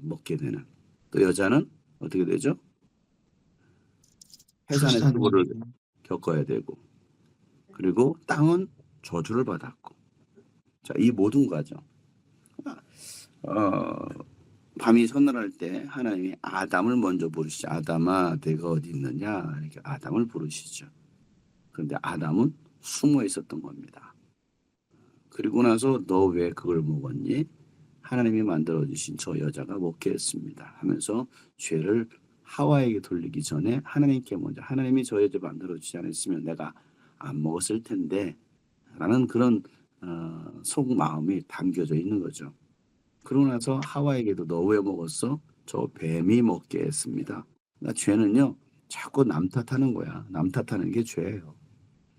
먹게 되는. 또 여자는 어떻게 되죠? 해산의 수고를 겪어야 되고 그리고 땅은 저주를 받았고 자, 이 모든 과정 밤이 서늘할 때 하나님이 아담을 먼저 부르시죠. 아담아 내가 어디 있느냐 이렇게 아담을 부르시죠. 그런데 아담은 숨어 있었던 겁니다. 그리고 나서 너 왜 그걸 먹었니? 하나님이 만들어주신 저 여자가 먹게 했습니다 하면서 죄를 하와에게 돌리기 전에 하나님께 먼저 하나님이 저 여자 만들어주지 않았으면 내가 안 먹었을 텐데 라는 그런 속마음이 담겨져 있는 거죠. 그러고 나서 하와에게도 너 왜 먹었어? 저 뱀이 먹게 했습니다. 그러니까 죄는요 자꾸 남 탓하는 거야. 남 탓하는 게 죄예요.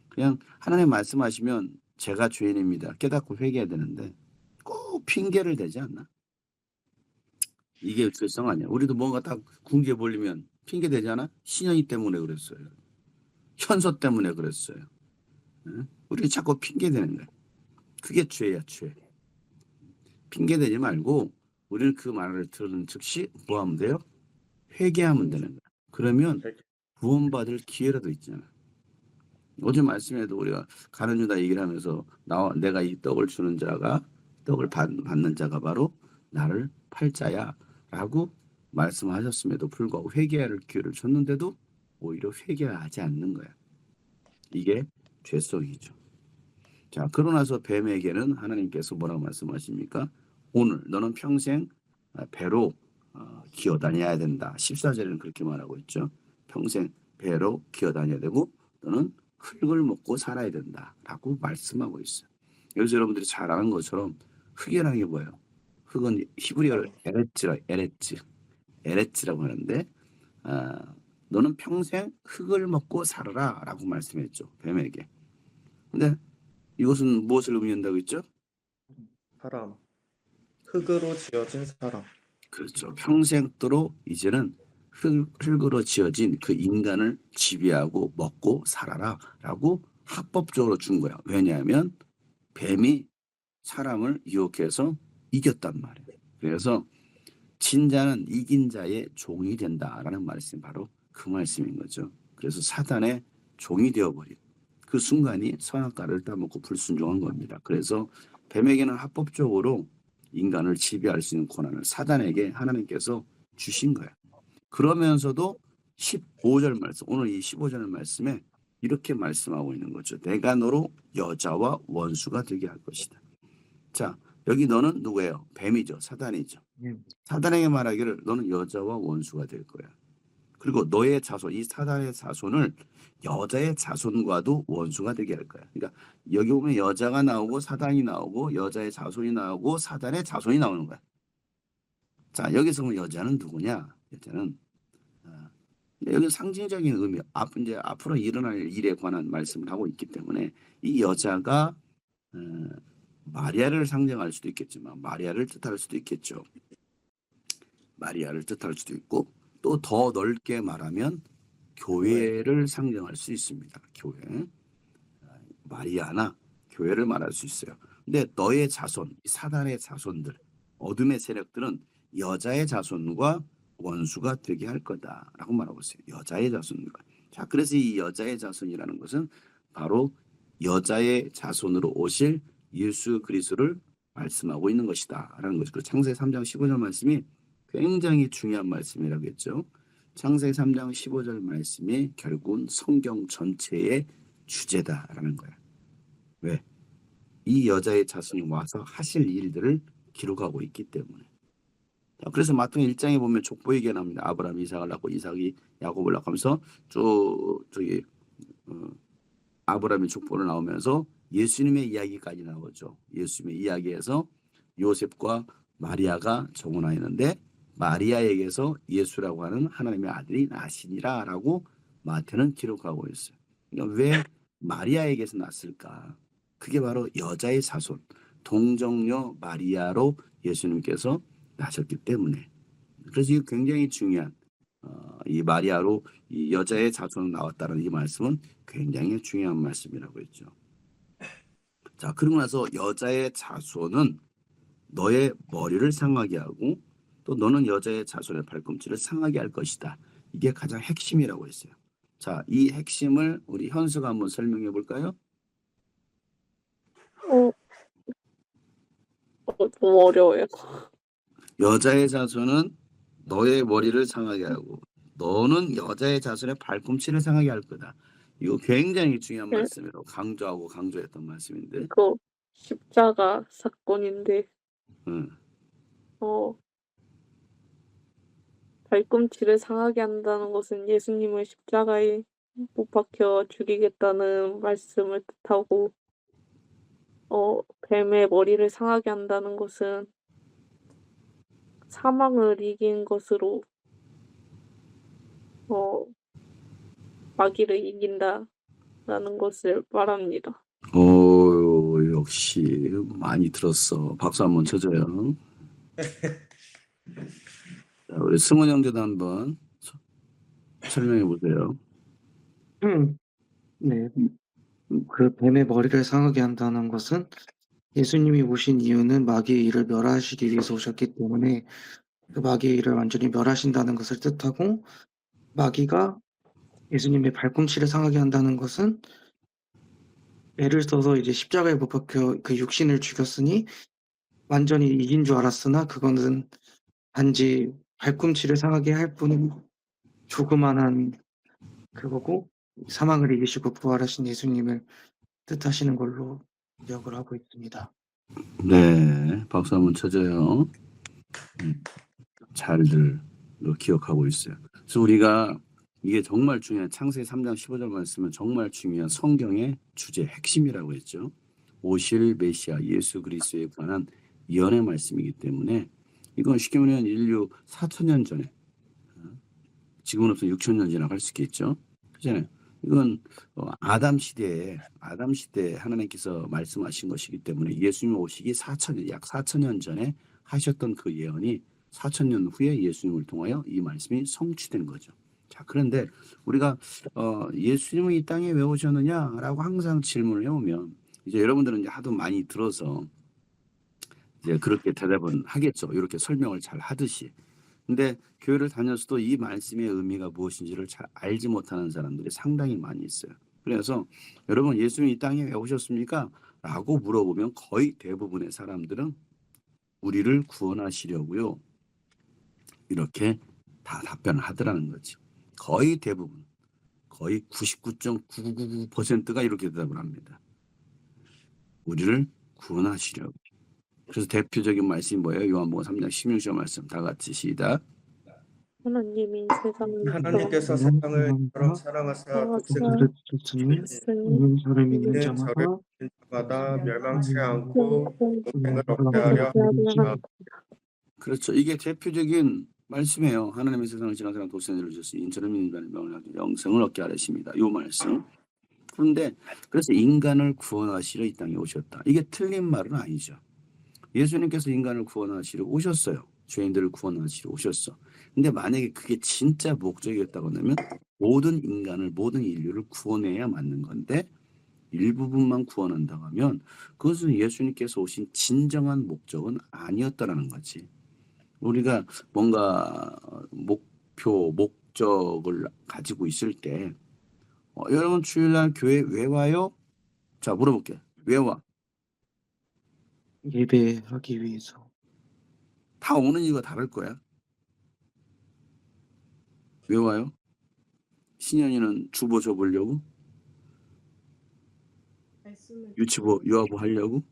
그냥 하나님 말씀하시면 제가 죄인입니다. 깨닫고 회개해야 되는데 꼭 핑계를 대지 않나? 이게 죄성 아니야. 우리도 뭔가 딱 궁기에 몰리면 핑계 대지 않아? 신현이 때문에 그랬어요. 현서 때문에 그랬어요. 응? 우리 자꾸 핑계 대는 거야. 그게 죄야 죄. 핑계 대지 말고 우리는 그 말을 들은 즉시 뭐 하면 돼요? 회개하면 되는 거야. 그러면 구원받을 기회라도 있잖아. 어제 말씀에도 우리가 가는 유다 얘기를 하면서 내가 이 떡을 주는 자가 떡을 받는 자가 바로 나를 팔자야 라고 말씀하셨음에도 불구하고 회개할 기회를 줬는데도 오히려 회개하지 않는 거야. 이게 죄성이죠. 자, 그러고 나서 뱀에게는 하나님께서 뭐라고 말씀하십니까? 오늘 너는 평생 배로 기어다녀야 된다. 14절에는 그렇게 말하고 있죠. 평생 배로 기어다녀야 되고 너는 흙을 먹고 살아야 된다라고 말씀하고 있어요. 여기서 여러분들이 잘 아는 것처럼 흙이라는 게 뭐예요? 흙은 히브리어로 에레츠라고 하는데 너는 평생 흙을 먹고 살아라라고 말씀했죠. 뱀에게. 근데 이것은 무엇을 의미한다고 했죠? 사람. 흙으로 지어진 사람. 그렇죠. 평생도록 이제는 흙으로 지어진 그 인간을 지배하고 먹고 살아라라고 합법적으로 준 거야. 왜냐하면 뱀이 사람을 유혹해서 이겼단 말이에요. 그래서 진자는 이긴 자의 종이 된다라는 말씀이 바로 그 말씀인 거죠. 그래서 사단의 종이 되어버린 그 순간이 선악과를 따먹고 불순종한 겁니다. 그래서 뱀에게는 합법적으로 인간을 지배할 수 있는 권한을 사단에게 하나님께서 주신 거야. 그러면서도 15절 말씀, 오늘 이 15절 말씀에 이렇게 말씀하고 있는 거죠. 내가 너로 여자와 원수가 되게 할 것이다. 자, 여기 너는 누구예요? 뱀이죠. 사단이죠. 예. 사단에게 말하기를 너는 여자와 원수가 될 거야. 그리고 너의 자손, 이 사단의 자손을 여자의 자손과도 원수가 되게 할 거야. 그러니까 여기 보면 여자가 나오고 사단이 나오고 여자의 자손이 나오고 사단의 자손이 나오는 거야. 자, 여기서 보면 여자는 누구냐? 여자는 여기 상징적인 의미, 이제 앞으로 일어날 일에 관한 말씀을 하고 있기 때문에 이 여자가 마리아를 상징할 수도 있겠지만 마리아를 뜻할 수도 있겠죠. 마리아를 뜻할 수도 있고 또 더 넓게 말하면 교회를 상징할 수 있습니다. 교회. 마리아나 교회를 말할 수 있어요. 근데 너의 자손, 사단의 자손들, 어둠의 세력들은 여자의 자손과 원수가 되게 할 거다라고 말하고 있어요. 여자의 자손과. 자, 그래서 이 여자의 자손이라는 것은 바로 여자의 자손으로 오실 예수 그리스도를 말씀하고 있는 것이다라는 것이고 창세기 3장 15절 말씀이 굉장히 중요한 말씀이라고 했죠. 창세기 3장 15절 말씀이 결국은 성경 전체의 주제다라는 거야. 왜? 이 여자의 자손이 와서 하실 일들을 기록하고 있기 때문에. 자, 그래서 마태복음 1장에 보면 족보 얘기가 나옵니다. 아브라함이 이삭을 낳고 이삭이 야곱을 낳고 하면서 저기 아브라함의 족보를 나오면서 예수님의 이야기까지 나오죠. 예수님의 이야기에서 요셉과 마리아가 정혼하였는데 마리아에게서 예수라고 하는 하나님의 아들이 나시니라라고 마태는 기록하고 있어요. 그러니까 왜 마리아에게서 났을까? 그게 바로 여자의 자손, 동정녀 마리아로 예수님께서 나셨기 때문에. 그래서 이게 굉장히 중요한 이 마리아로 이 여자의 자손으로 나왔다는 이 말씀은 굉장히 중요한 말씀이라고 했죠. 자, 그러고 나서 여자의 자손은 너의 머리를 상하게 하고 또 너는 여자의 자손의 발꿈치를 상하게 할 것이다. 이게 가장 핵심이라고 했어요. 자, 이 핵심을 우리 현수가 한번 설명해 볼까요? 너무 어려워요. 여자의 자손은 너의 머리를 상하게 하고 너는 여자의 자손의 발꿈치를 상하게 할 거다. 이거 굉장히 중요한 네. 말씀이라고 강조하고 강조했던 말씀인데 이거 십자가 사건인데, 응. 발꿈치를 상하게 한다는 것은 예수님을 십자가에 못 박혀 죽이겠다는 말씀을 뜻하고, 뱀의 머리를 상하게 한다는 것은 사망을 이긴 것으로, 마귀를 이긴다라는 것을 말합니다. 오, 역시 많이 들었어. 박수 한번 쳐줘요. 자, 우리 승원 형제도 한번 설명해 보세요. 네. 그 뱀의 머리를 상하게 한다는 것은 예수님이 오신 이유는 마귀의 일을 멸하시기 위해서 오셨기 때문에 그 마귀의 일을 완전히 멸하신다는 것을 뜻하고, 마귀가 예수님의 발꿈치를 상하게 한다는 것은 애를 써서 이제 십자가에 못 박혀 그 육신을 죽였으니 완전히 이긴 줄 알았으나 그거는 단지 발꿈치를 상하게 할 뿐인 조그만한 그거고, 사망을 이기시고 부활하신 예수님을 뜻하시는 걸로 기억을 하고 있습니다. 네, 박수 한번 쳐줘요. 잘들 기억하고 있어요. 그래서 우리가 이게 정말 중요한 창세기 3장 15절 말씀은 정말 중요한 성경의 주제 핵심이라고 했죠. 오실 메시아 예수 그리스도에 관한 예언의 말씀이기 때문에 이건 쉽게 말하면 인류 4,000년 전에 지금으로부터 6,000년 지나 갈 수 있겠죠. 그렇잖아요. 이건 아담 시대에 하나님께서 말씀하신 것이기 때문에 예수님 오시기 약 4,000년 전에 하셨던 그 예언이 4,000년 후에 예수님을 통하여 이 말씀이 성취된 거죠. 자, 그런데 우리가 예수님은 이 땅에 왜 오셨느냐라고 항상 질문을 해오면 이제 여러분들은 이제 하도 많이 들어서 이제 그렇게 대답은 하겠죠. 이렇게 설명을 잘 하듯이. 근데 교회를 다녔어도 이 말씀의 의미가 무엇인지를 잘 알지 못하는 사람들이 상당히 많이 있어요. 그래서 여러분 예수님이 이 땅에 왜 오셨습니까? 라고 물어보면 거의 대부분의 사람들은 우리를 구원하시려고요. 이렇게 다 답변을 하더라는 거지. 거의 대부분, 거의 99.999%가 이렇게 대답을 합니다. 우리를 구원하시려고. 그래서 대표적인 말씀이 뭐예요? 요한복음 3장 16절 말씀 다 같이 시작. 하나님이 세상을 하나님께서 세상을 이처럼 사랑하사 사랑하사 주셨으니 주셨으니 저를 믿는 이는 자마다 저를 믿는 자마다 멸망치 않고 영생 생을 얻게 하려 하려 그렇죠. 이게 대표적인 말씀이에요. 하나님의 세상을 지난 사람 도생을 주셨으니 인처럼 믿는 자는 명을 영생을 얻게 하십니다. 이 말씀. 그런데 그래서 인간을 구원하시려 이 땅에 오셨다. 이게 틀린 말은 아니죠. 예수님께서 인간을 구원하시려 오셨어요. 죄인들을 구원하시려 오셨어. 근데 만약에 그게 진짜 목적이었다고 하면 모든 인간을 모든 인류를 구원해야 맞는 건데 일부분만 구원한다고 하면 그것은 예수님께서 오신 진정한 목적은 아니었다라는 거지. 우리가 뭔가 목적을 가지고 있을 때 여러분 주일날 교회 왜 와요? 자, 물어볼게. 왜 와? 예배하기 위해서. 다 오는 이유가 다를 거야. 왜 와요? 신현이는 주보 줘보려고? 유치부, 유아부 하려고?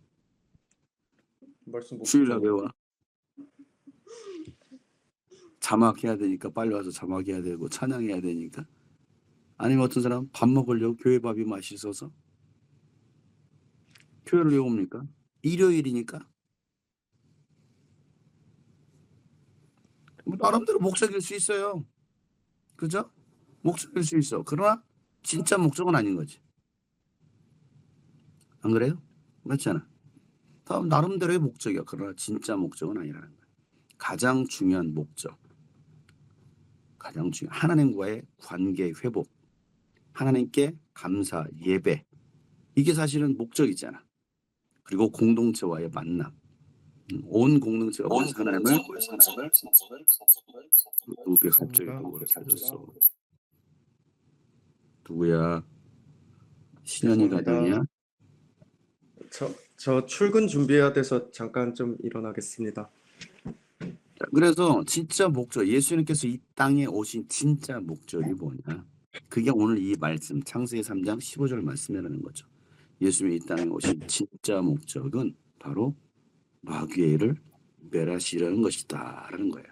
말씀 못 주일날 왜 듣죠. 와? 자막해야 되니까 빨리 와서 자막해야 되고 찬양해야 되니까. 아니면 어떤 사람 밥 먹으려고 교회 밥이 맛있어서? 교회를 왜 옵니까? 일요일이니까. 뭐 나름대로 목적일 수 있어요. 그죠? 목적일 수 있어. 그러나 진짜 목적은 아닌 거지. 안 그래요? 맞잖아. 다음 나름대로의 목적이야. 그러나 진짜 목적은 아니라는 거야. 가장 중요한 목적. 가장 중요한 하나님과의 관계 회복. 하나님께 감사, 예배. 이게 사실은 목적이잖아. 그리고 공동체와의 만남. 온 공동체가 하나님을 누구야 갑자기 누구를 찾았어. 누구야? 신현이가 죄송합니다. 되냐? 저 출근 준비해야 돼서 잠깐 좀 일어나겠습니다. 자, 그래서 진짜 목적, 예수님께서 이 땅에 오신 진짜 목적이 뭐냐? 그게 오늘 이 말씀, 창세기 3장 15절 말씀이라는 거죠. 예수님이 이 땅에 오신 진짜 목적은 바로 마귀를 멸하시려는 것이다라는 거예요.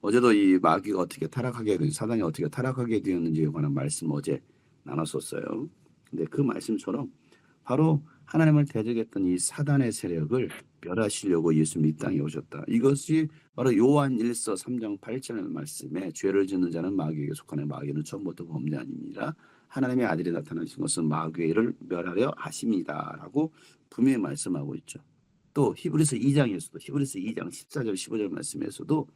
어제도 이 마귀가 어떻게 타락하게 되는지, 사단이 어떻게 타락하게 되었는지에 관한 말씀 어제 나눴었어요. 근데 그 말씀처럼 바로 하나님을 대적했던 이 사단의 세력을 멸하시려고 예수님이 이 땅에 오셨다. 이것이 바로 요한 1서 3장 8절 말씀에 죄를 짓는 자는 마귀에게 속하는 마귀는 처음부터 범죄아닙니다. 하나님의 아들이 나타나신 것은 마귀를 멸하려 하십니다라고 분명히 말씀하고 있죠. 또 히브리서 2장에서도 히브리서 2장 14절 15절 말씀에서도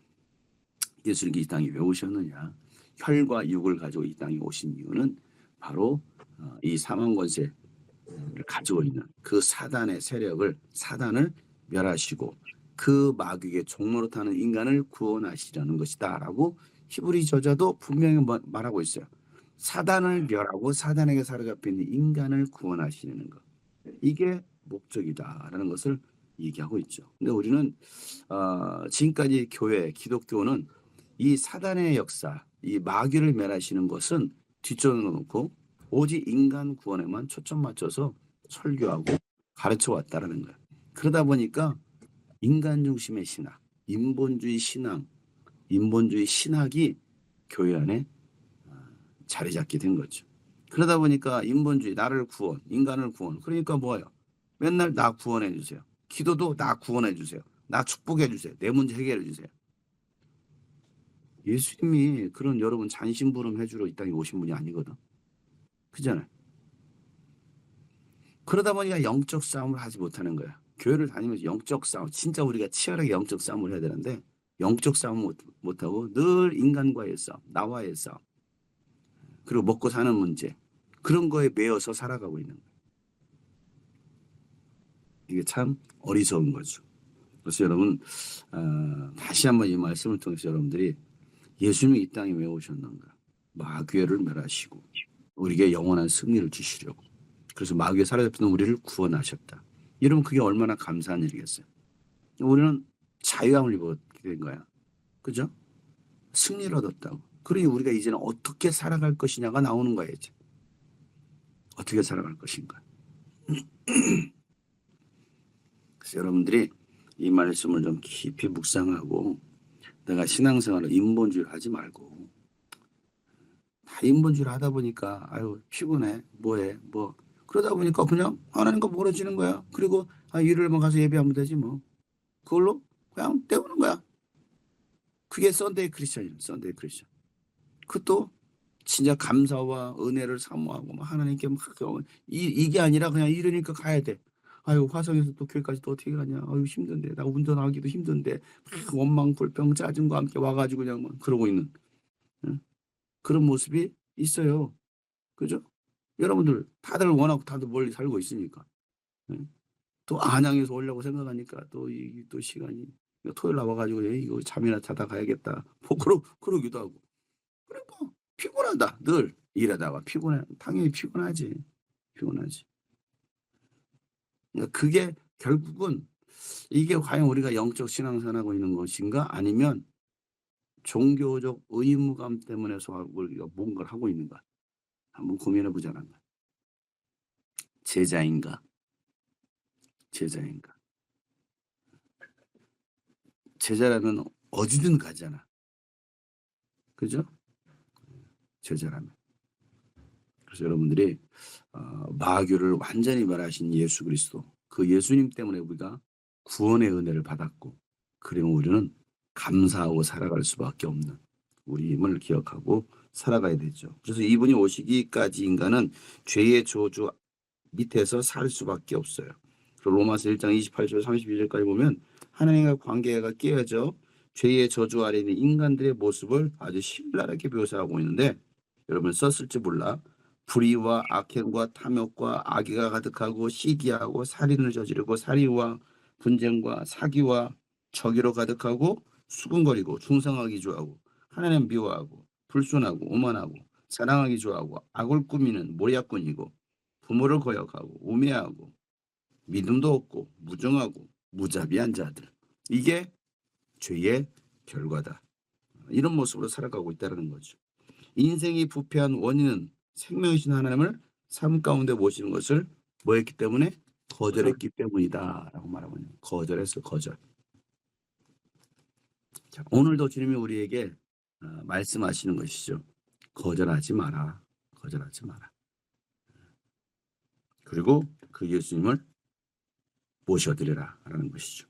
예수님이 이 땅에 왜 오셨느냐. 혈과 육을 가지고 이 땅에 오신 이유는 바로 이 사망 권세를 가지고 있는 그 사단의 세력을 사단을 멸하시고 그 마귀의 종로로 타는 인간을 구원하시려는 것이다라고 히브리 저자도 분명히 말하고 있어요. 사단을 멸하고 사단에게 사로잡혀 있는 인간을 구원하시는 것. 이게 목적이다라는 것을 얘기하고 있죠. 근데 우리는 지금까지 교회, 기독교는 이 사단의 역사, 이 마귀를 멸하시는 것은 뒷전으로 놓고 오직 인간 구원에만 초점 맞춰서 설교하고 가르쳐 왔다라는 거예요. 그러다 보니까 인간 중심의 신학, 인본주의 신앙, 인본주의 신학이 교회 안에 자리 잡게 된 거죠. 그러다 보니까 인본주의, 나를 구원, 인간을 구원. 그러니까 뭐예요? 맨날 나 구원해 주세요. 기도도 나 구원해 주세요. 나 축복해 주세요. 내 문제 해결해 주세요. 예수님이 그런 여러분 잔심부름 해주러 이 땅에 오신 분이 아니거든. 그잖아요. 그러다 보니까 영적 싸움을 하지 못하는 거야. 교회를 다니면서 영적 싸움, 진짜 우리가 치열하게 영적 싸움을 해야 되는데 영적 싸움 못하고 늘 인간과의 싸움, 나와의 싸움, 그리고 먹고 사는 문제, 그런 거에 매여서 살아가고 있는 거예요. 이게 참 어리석은 거죠. 그래서 여러분 다시 한번 이 말씀을 통해서 여러분들이 예수님이 이 땅에 왜 오셨는가? 마귀를 멸하시고 우리에게 영원한 승리를 주시려고. 그래서 마귀에 사로잡히는 우리를 구원하셨다. 여러분 그게 얼마나 감사한 일이겠어요. 우리는 자유함을 입었게 된 거야. 그죠? 승리를 얻었다고. 그러니 우리가 이제는 어떻게 살아갈 것이냐가 나오는 거예요. 이제. 어떻게 살아갈 것인가. 그래서 여러분들이 이 말씀을 좀 깊이 묵상하고 내가 신앙생활을 인본주의를 하지 말고 다 인본주의를 하다 보니까 아유 피곤해 뭐해 뭐 그러다 보니까 그냥 하나님과 멀어지는 거야. 그리고 일요일만 가서 예배하면 되지 뭐. 그걸로 그냥 때우는 거야. 그게 썬데이 크리스천이에요. 썬데이 크리스천. 그것도 진짜 감사와 은혜를 사모하고 막 하나님께 막 이게 아니라 그냥 이러니까 가야 돼. 아유 화성에서 또 교회까지 또 어떻게 가냐. 아유 힘든데 나 운전하기도 힘든데 막 원망 불평 짜증과 함께 와가지고 그냥 막 그러고 있는 그런 모습이 있어요. 그죠? 여러분들 다들 워낙 다들 멀리 살고 있으니까 또 안양에서 오려고 생각하니까 또 시간이 토요일 나와가지고 이거 잠이나 자다 가야겠다. 뭐 그러기도 하고. 그래 뭐 피곤하다. 늘 일하다가 피곤해. 당연히 피곤하지. 그러니까 그게 결국은 이게 과연 우리가 영적 신앙생활하고 있는 것인가 아니면 종교적 의무감 때문에서 우리가 뭔가를 하고 있는가 한번 고민해 보자는 거야. 제자인가? 제자라면 어디든 가잖아. 그죠? 제자라면. 그래서 여러분들이 마귀를 완전히 멸하신 예수 그리스도 그 예수님 때문에 우리가 구원의 은혜를 받았고 그러면 우리는 감사하고 살아갈 수밖에 없는 우리임을 기억하고 살아가야 되죠. 그래서 이분이 오시기까지 인간은 죄의 저주 밑에서 살 수밖에 없어요. 로마서 1장 28절 32절까지 보면 하나님과 관계가 깨어져 죄의 저주 아래 있는 인간들의 모습을 아주 신랄하게 묘사하고 있는데 여러분 썼을지 몰라. 불의와 악행과 탐욕과 악의가 가득하고 시기하고 살인을 저지르고 살인과 분쟁과 사기와 저기로 가득하고 수군거리고 중상하기 좋아하고 하나님 미워하고 불순하고 오만하고 사랑하기 좋아하고 악을 꾸미는 모략꾼이고 부모를 거역하고 우매하고 믿음도 없고 무정하고 무자비한 자들. 이게 죄의 결과다. 이런 모습으로 살아가고 있다는 거죠. 인생이 부패한 원인은 생명이신 하나님을 삶 가운데 모시는 것을 뭐했기 때문에? 거절했기 때문이다 라고 말하고 있는 거절했어. 거절. 자, 오늘도 주님이 우리에게 말씀하시는 것이죠. 거절하지 마라. 그리고 그 예수님을 모셔드리라 라는 것이죠.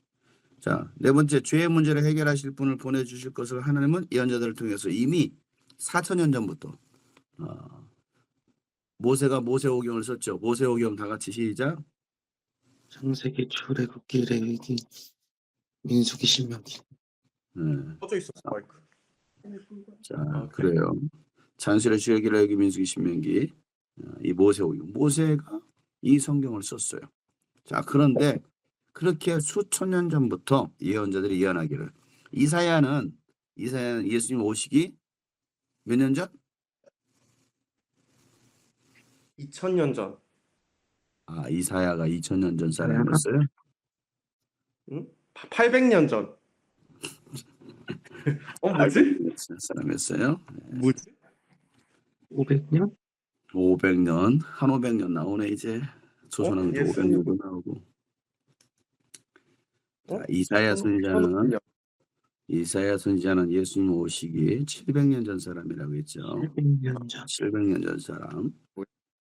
자, 네 번째, 죄의 문제를 해결하실 분을 보내주실 것을 하나님은 예언자들을 통해서 이미 4,000년 전부터 모세가 모세오경을 썼죠. 모세오경 다 같이 시작. 창세기, 출애굽기, 레위기, 민수기, 신명기. 퍼져 있었어 마이크. 자, 그래요. 잔술의 출애굽기, 레위기, 민수기, 신명기. 이 모세오경. 모세가 이 성경을 썼어요. 자, 그런데 그렇게 수천 년 전부터 예언자들이 예언하기를 이사야는 예수님 오시기 몇 년 전? 2000년 전. 이사야가 2000년 전 사람이었어요? 응? 800년 전. 뭐지? 사람이었어요? 뭐지? 500년? 500년, 한 500년 나오네 이제. 조선왕도 예수님. 500년도 나오고. 자, 이사야 선지자는 예수님 오시기 700년 전 사람이라고 했죠. 700년 전. 700년 전 사람.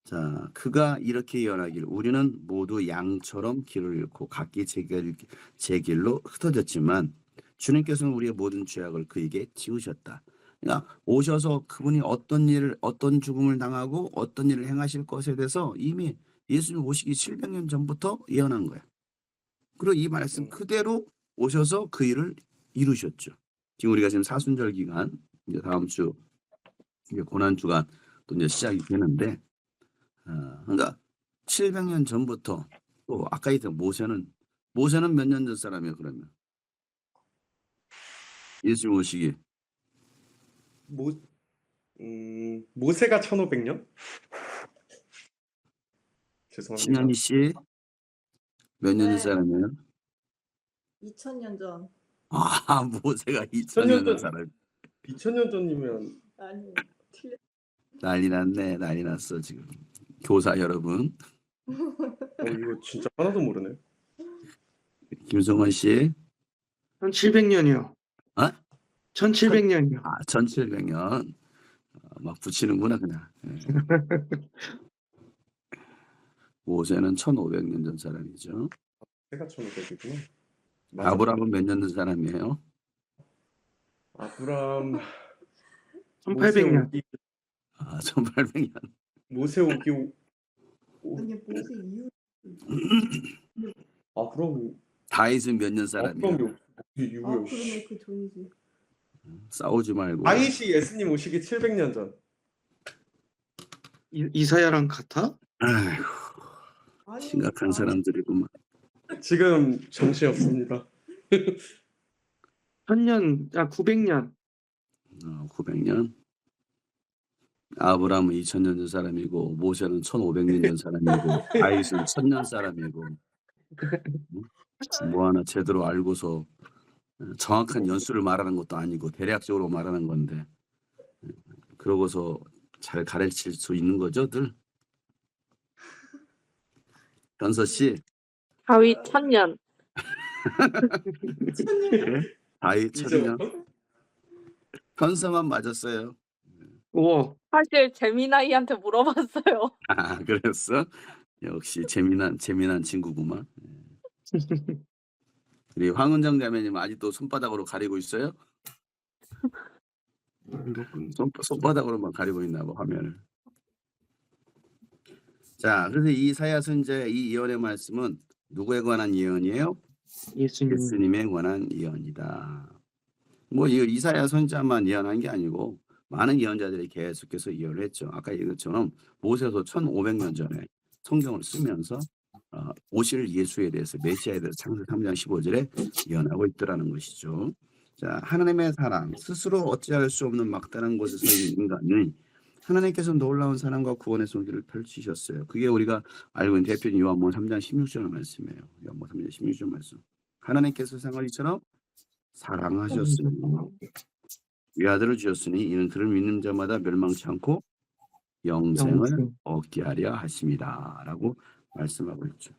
자, 그가 이렇게 예언하기를 우리는 모두 양처럼 길을 잃고 각기 제 길로 흩어졌지만 주님께서는 우리의 모든 죄악을 그에게 지우셨다. 그러니까 오셔서 그분이 어떤 죽음을 당하고 어떤 일을 행하실 것에 대해서 이미 예수님 오시기 700년 전부터 예언한 거야. 그리고 이 말씀 그대로 오셔서 그 일을 이루셨죠. 지금 우리가 지금 사순절 기간, 이제 다음 주 이제 고난 주간 또 이제 시작이 되는데, 그러니까 700년 전부터 또 아까 얘기했던 모세는 몇 년 전 사람이에요 그러면? 예수 오시기 모, 모세가 1500년? 죄송합니다. 신현희 씨 몇 년 전 네. 사람이에요? 2000년 전. 아 모세가 2000년 전 사람. 2000년 전이면 아니, 틀렸. 난리 났네. 난리 났어 지금. 교사 여러분. 이거 진짜 하나도 모르네. 김성원 씨. 1700년이요. 어? 1700년이요. 1700년. 막 붙이는구나 그냥. 예. 모세는 1500년 전 사람이죠. 제가 1500이구나. 아브라함은 몇 년 전 사람이에요? 아브람 1800년. 1800년. 모세 오기 아니, 모세 이후. 아브람 다윗은 몇 년 사람이에요? 아브람이 이후에 그러면 그 전이지. 싸우지 말고. 다윗이 예수님 오시기 700년 전. 이사야랑 같아? 아이고, 아니, 심각한 사람들이구만. 지금 정신 없습니다. 1000년, 900년. 900년. 아브라함은 2000년 전 사람이고 모세는 1500년 전 사람이고 다윗은 1000년 사람이고 뭐 하나 제대로 알고서 정확한 연수를 말하는 것도 아니고 대략적으로 말하는 건데 그러고서 잘 가르칠 수 있는 거죠,들? 현서 씨, 다윗 1000년. 다윗 1000년. 이제부터? 현서만 맞았어요. 우와. 사실 재미나이한테 물어봤어요. 아, 그랬어? 역시 재미난 친구구만. 우리 황은정 자매님 아직도 손바닥으로 가리고 있어요? 손바닥으로만 가리고 있나 봐 화면을. 자, 그래서 이사야 선지자의 이 예언의 말씀은 누구에 관한 예언이에요? 예수님에 관한 예언이다. 뭐 이사야 선지자만 예언한 게 아니고 많은 예언자들이 계속해서 예언을 했죠. 아까 얘기했처럼 모세도 1500년 전에 성경을 쓰면서 오실 예수에 대해서 메시아에 대해서 창세기 3장 15절에 예언하고 있더라는 것이죠. 자, 하나님의 사랑, 스스로 어찌할 수 없는 막다른 곳에 서 있는 인간은 하나님께서 놀라운 사랑과 구원의 손길을 펼치셨어요. 그게 우리가 알고 있는 대표적인 요한복음 3장 16절 말씀이에요. 요한복음 3장 16절 말씀. 하나님께서 세상을 이처럼 사랑하셨으니 외아들을 주셨으니 이는 그를 믿는 자마다 멸망치 않고 영생을 얻게 하려 하심이다 라고 말씀하고 있죠.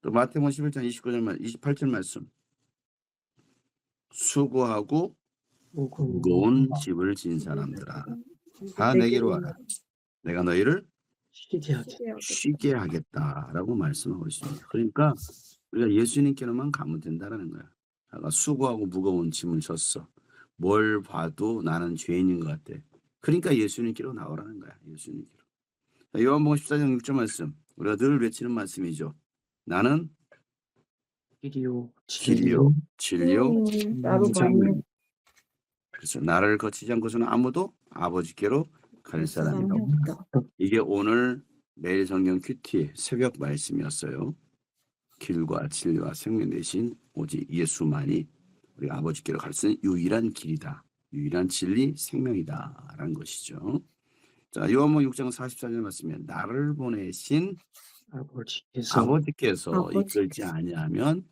또 마태복음 11장 28절 말씀. 수고하고 무거운 짐을 진 사람들아 다 내게로 와라. 내가 너희를 쉬게 하겠다라고 말씀하고 있습니다. 그러니까 우리가 예수님께로만 가면 된다는 거야. 내가 수고하고 무거운 짐을 졌어. 뭘 봐도 나는 죄인인 것 같아. 그러니까 예수님께로 나오라는 거야. 예수님께로. 요한복음 14장 6절 말씀. 우리가 늘 외치는 말씀이죠. 나는 길이요 진리요 생명. 그래서 나를 거치지 않고서는 아무도 아버지께로 갈 사람이 없다. 이게 오늘 매일 성경 큐티 새벽 말씀이었어요. 길과 진리와 생명 대신 오직 예수만이 우리 아버지께로 갈 수 있는 유일한 길이다. 유일한 진리 생명이다라는 것이죠. 자, 요한복음 6장 44절 말씀에 나를 보내신 아버지께서 이끌지 아니하면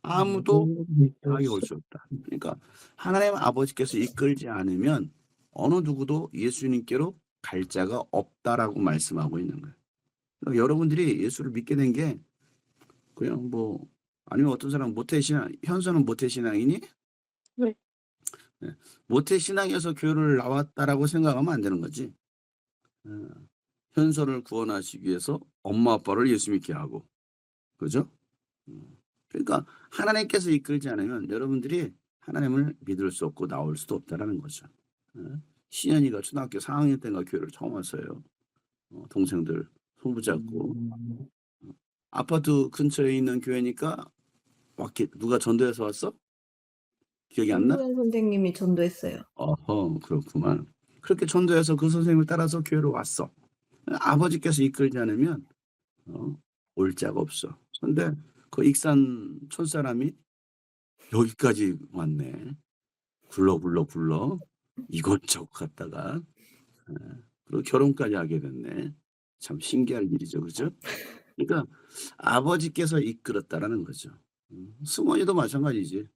아무도 나에게 올 수 없다. 그러니까 하나님 아버지께서 이끌지 않으면 어느 누구도 예수님께로 갈 자가 없다라고 말씀하고 있는 거예요. 그러니까 여러분들이 예수를 믿게 된 게 그냥 뭐 아니면 어떤 사람 모태신앙, 현서는 모태신앙이니? 네. 모태신앙에서 교회를 나왔다라고 생각하면 안 되는 거지. 현서를 구원하시기 위해서 엄마 아빠를 예수 믿게 하고, 그죠? 그러니까 하나님께서 이끌지 않으면 여러분들이 하나님을 믿을 수 없고 나올 수도 없다라는 거죠. 신현이가 초등학교 4학년 때인가 교회를 처음 왔어요. 동생들 손 붙잡고 아파트 근처에 있는 교회니까 막 누가 전도해서 왔어? 기억이 안 나? 김구현 선생님이 전도했어요. 어허, 그렇구만. 그렇게 전도해서 그 선생님을 따라서 교회로 왔어. 아버지께서 이끌지 않으면 올 자가 없어. 근데 그 익산 촌사람이 여기까지 왔네. 굴러 이곳저곳 갔다가 그리고 결혼까지 하게 됐네. 참 신기한 일이죠, 그죠? 그러니까 아버지께서 이끌었다라는 거죠. 승원이도 마찬가지지.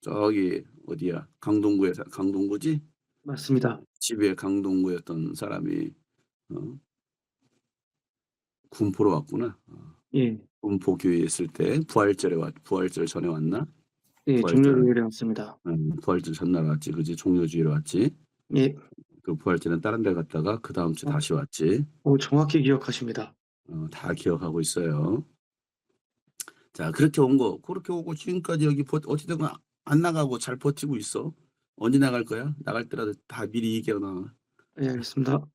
저기 어디야? 강동구지? 맞습니다. 집에 강동구였던 사람이 군포로 왔구나. 예. 군포 교회에 있을 때 부활절 전에 왔나? 예, 부활절. 종료주일에 왔습니다. 부활절 전날 왔지, 그지? 종료주일에 왔지. 예. 그 부활절은 다른 데 갔다가 그 다음 주 다시 왔지. 정확히 기억하십니다. 다 기억하고 있어요. 자, 그렇게 오고 지금까지 여기 어찌되건 안 나가고 잘 버티고 있어. 언제 나갈 거야? 나갈 때라도 다 미리 얘기하고 나와. 예, 알겠습니다.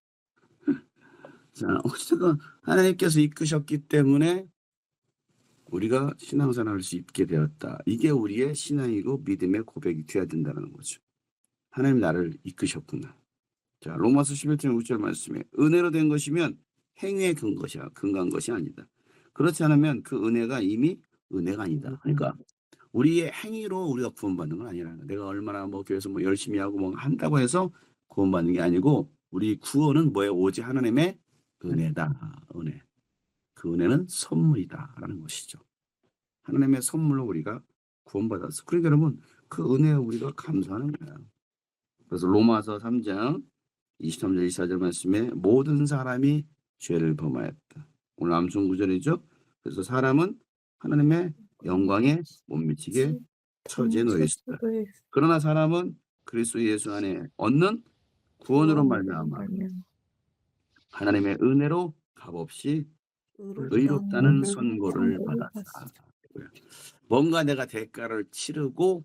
자, 어찌되건 하나님께서 이끄셨기 때문에 우리가 신앙생활을 할 수 있게 되었다. 이게 우리의 신앙이고 믿음의 고백이 되어야 된다는 거죠. 하나님 나를 이끄셨구나. 자, 로마서 11장 6절 말씀에 은혜로 된 것이면 행위에 근거한 것이 아니다. 그렇지 않으면 그 은혜가 이미 은혜가 아니다. 그러니까 우리의 행위로 우리가 구원받는 건 아니라는 거야. 내가 얼마나 교회에서 열심히 하고 한다고 해서 구원받는 게 아니고 우리 구원은 뭐예요? 오직 하나님의 은혜다. 은혜. 그 은혜는 선물이다라는 것이죠. 하나님의 선물로 우리가 구원받았어. 그러니까 여러분 그 은혜에 우리가 감사하는 거야. 그래서 로마서 3장 23절 24절 말씀에 모든 사람이 죄를 범하였다. 오늘 암송 구절이죠. 그래서 사람은 하나님의 영광에 못 미치게 처지에 놓여 있다. 그러나 사람은 그리스도 예수 안에 얻는 구원으로 말미암아 하나님의 은혜로 값없이 의롭다는 선고를 받았다. 뭔가 내가 대가를 치르고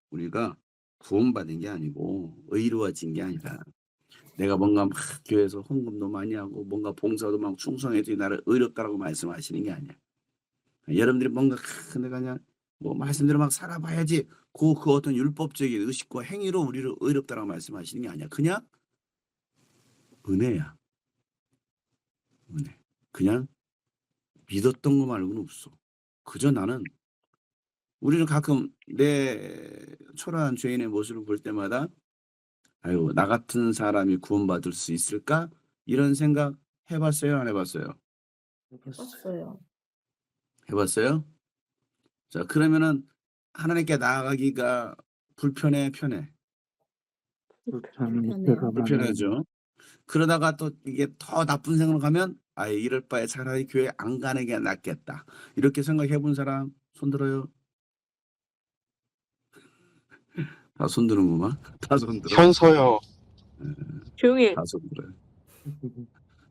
우리가 구원받은 게 아니고 의로워진 게 아니라 내가 뭔가 막 교회에서 헌금도 많이 하고 뭔가 봉사도 막 충성해도 나를 의롭다라고 말씀하시는 게 아니야. 여러분들이 뭔가 내가 그냥 말씀대로 막 살아봐야지 그 어떤 율법적인 의식과 행위로 우리를 의롭다라고 말씀하시는 게 아니야. 그냥 은혜야. 은혜. 그냥 믿었던 거 말고는 없어. 그저 나는 우리는 가끔 내 초라한 죄인의 모습을 볼 때마다 아유 나 같은 사람이 구원받을 수 있을까? 이런 생각 해봤어요? 안 해봤어요? 봤어요. 해봤어요? 자 그러면은 하나님께 나아가기가 불편해? 편해? 불편하죠. 그러다가 또 이게 더 나쁜 생각을 가면 아예 이럴 바에 차라리 교회 안 가는 게 낫겠다. 이렇게 생각해 본 사람 손 들어요? 다 손 드는구만. 다 손 들어. 현서요. 조용히 해. 다 손 들어요.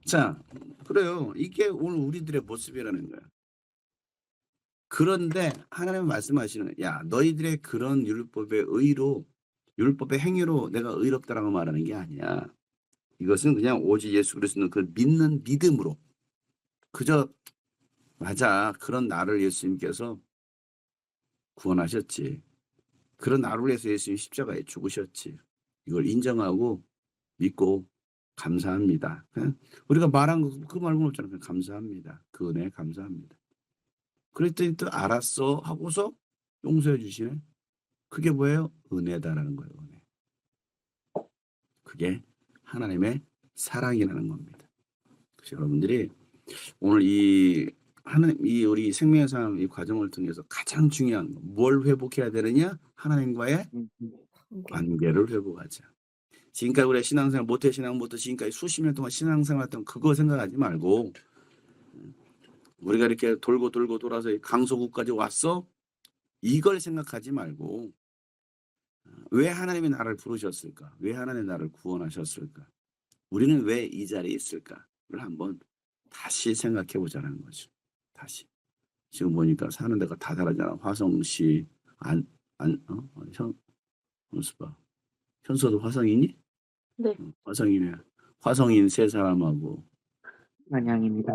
자, 그래요. 이게 오늘 우리들의 모습이라는 거야. 그런데 하나님 말씀하시는 야 너희들의 그런 율법의 행위로 내가 의롭다라고 말하는 게 아니야. 이것은 그냥 오직 예수 그리스도는 그 믿는 믿음으로 그저 맞아 그런 나를 예수님께서 구원하셨지. 그런 나를 위해서 예수님 십자가에 죽으셨지. 이걸 인정하고 믿고 감사합니다. 우리가 말한 거 그 말고는 없잖아요. 그냥 감사합니다. 그 은혜에 감사합니다. 그랬더니 또 알았어 하고서 용서해 주시네. 그게 뭐예요? 은혜다라는 거예요. 은혜. 그게 하나님의 사랑이라는 겁니다. 그래서 여러분들이 오늘 이 우리 생명의 삶 이 과정을 통해서 가장 중요한 뭘 회복해야 되느냐? 하나님과의 관계를 회복하자. 지금까지 우리가 신앙생활 모태신앙부터 지금까지 수십 년 동안 신앙생활 했던 그거 생각하지 말고 우리가 이렇게 돌고 돌아서 강소국까지 왔어? 이걸 생각하지 말고 왜 하나님이 나를 부르셨을까? 왜 하나님이 나를 구원하셨을까? 우리는 왜 이 자리에 있을까를 한번 다시 생각해 보자는 거죠. 다시. 지금 보니까 사는 데가 다 다르잖아. 화성시 현서도 화성이니? 네. 화성이네. 화성인 세 사람하고 안양입니다.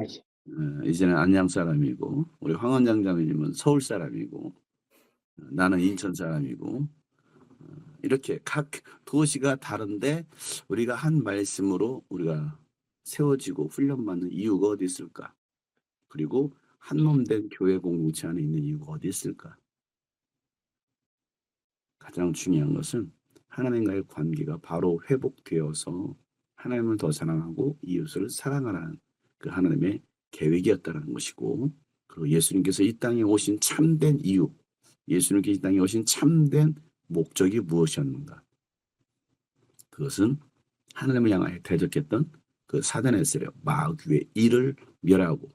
이제는 안양 사람이고 우리 황원장 자매님은 서울 사람이고 나는 인천 사람이고 이렇게 각 도시가 다른데 우리가 한 말씀으로 우리가 세워지고 훈련받는 이유가 어디 있을까? 그리고 한 몸 된 교회 공동체 안에 있는 이유가 어디 있을까? 가장 중요한 것은 하나님과의 관계가 바로 회복되어서 하나님을 더 사랑하고 이웃을 사랑하라는 그 하나님의 계획이었다는 것이고, 그리고 예수님께서 이 땅에 오신 참된 이유, 예수님께서 이 땅에 오신 참된 목적이 무엇이었는가? 그것은 하나님을 향하여 대적했던 그 사단의 세력 마귀의 일을 멸하고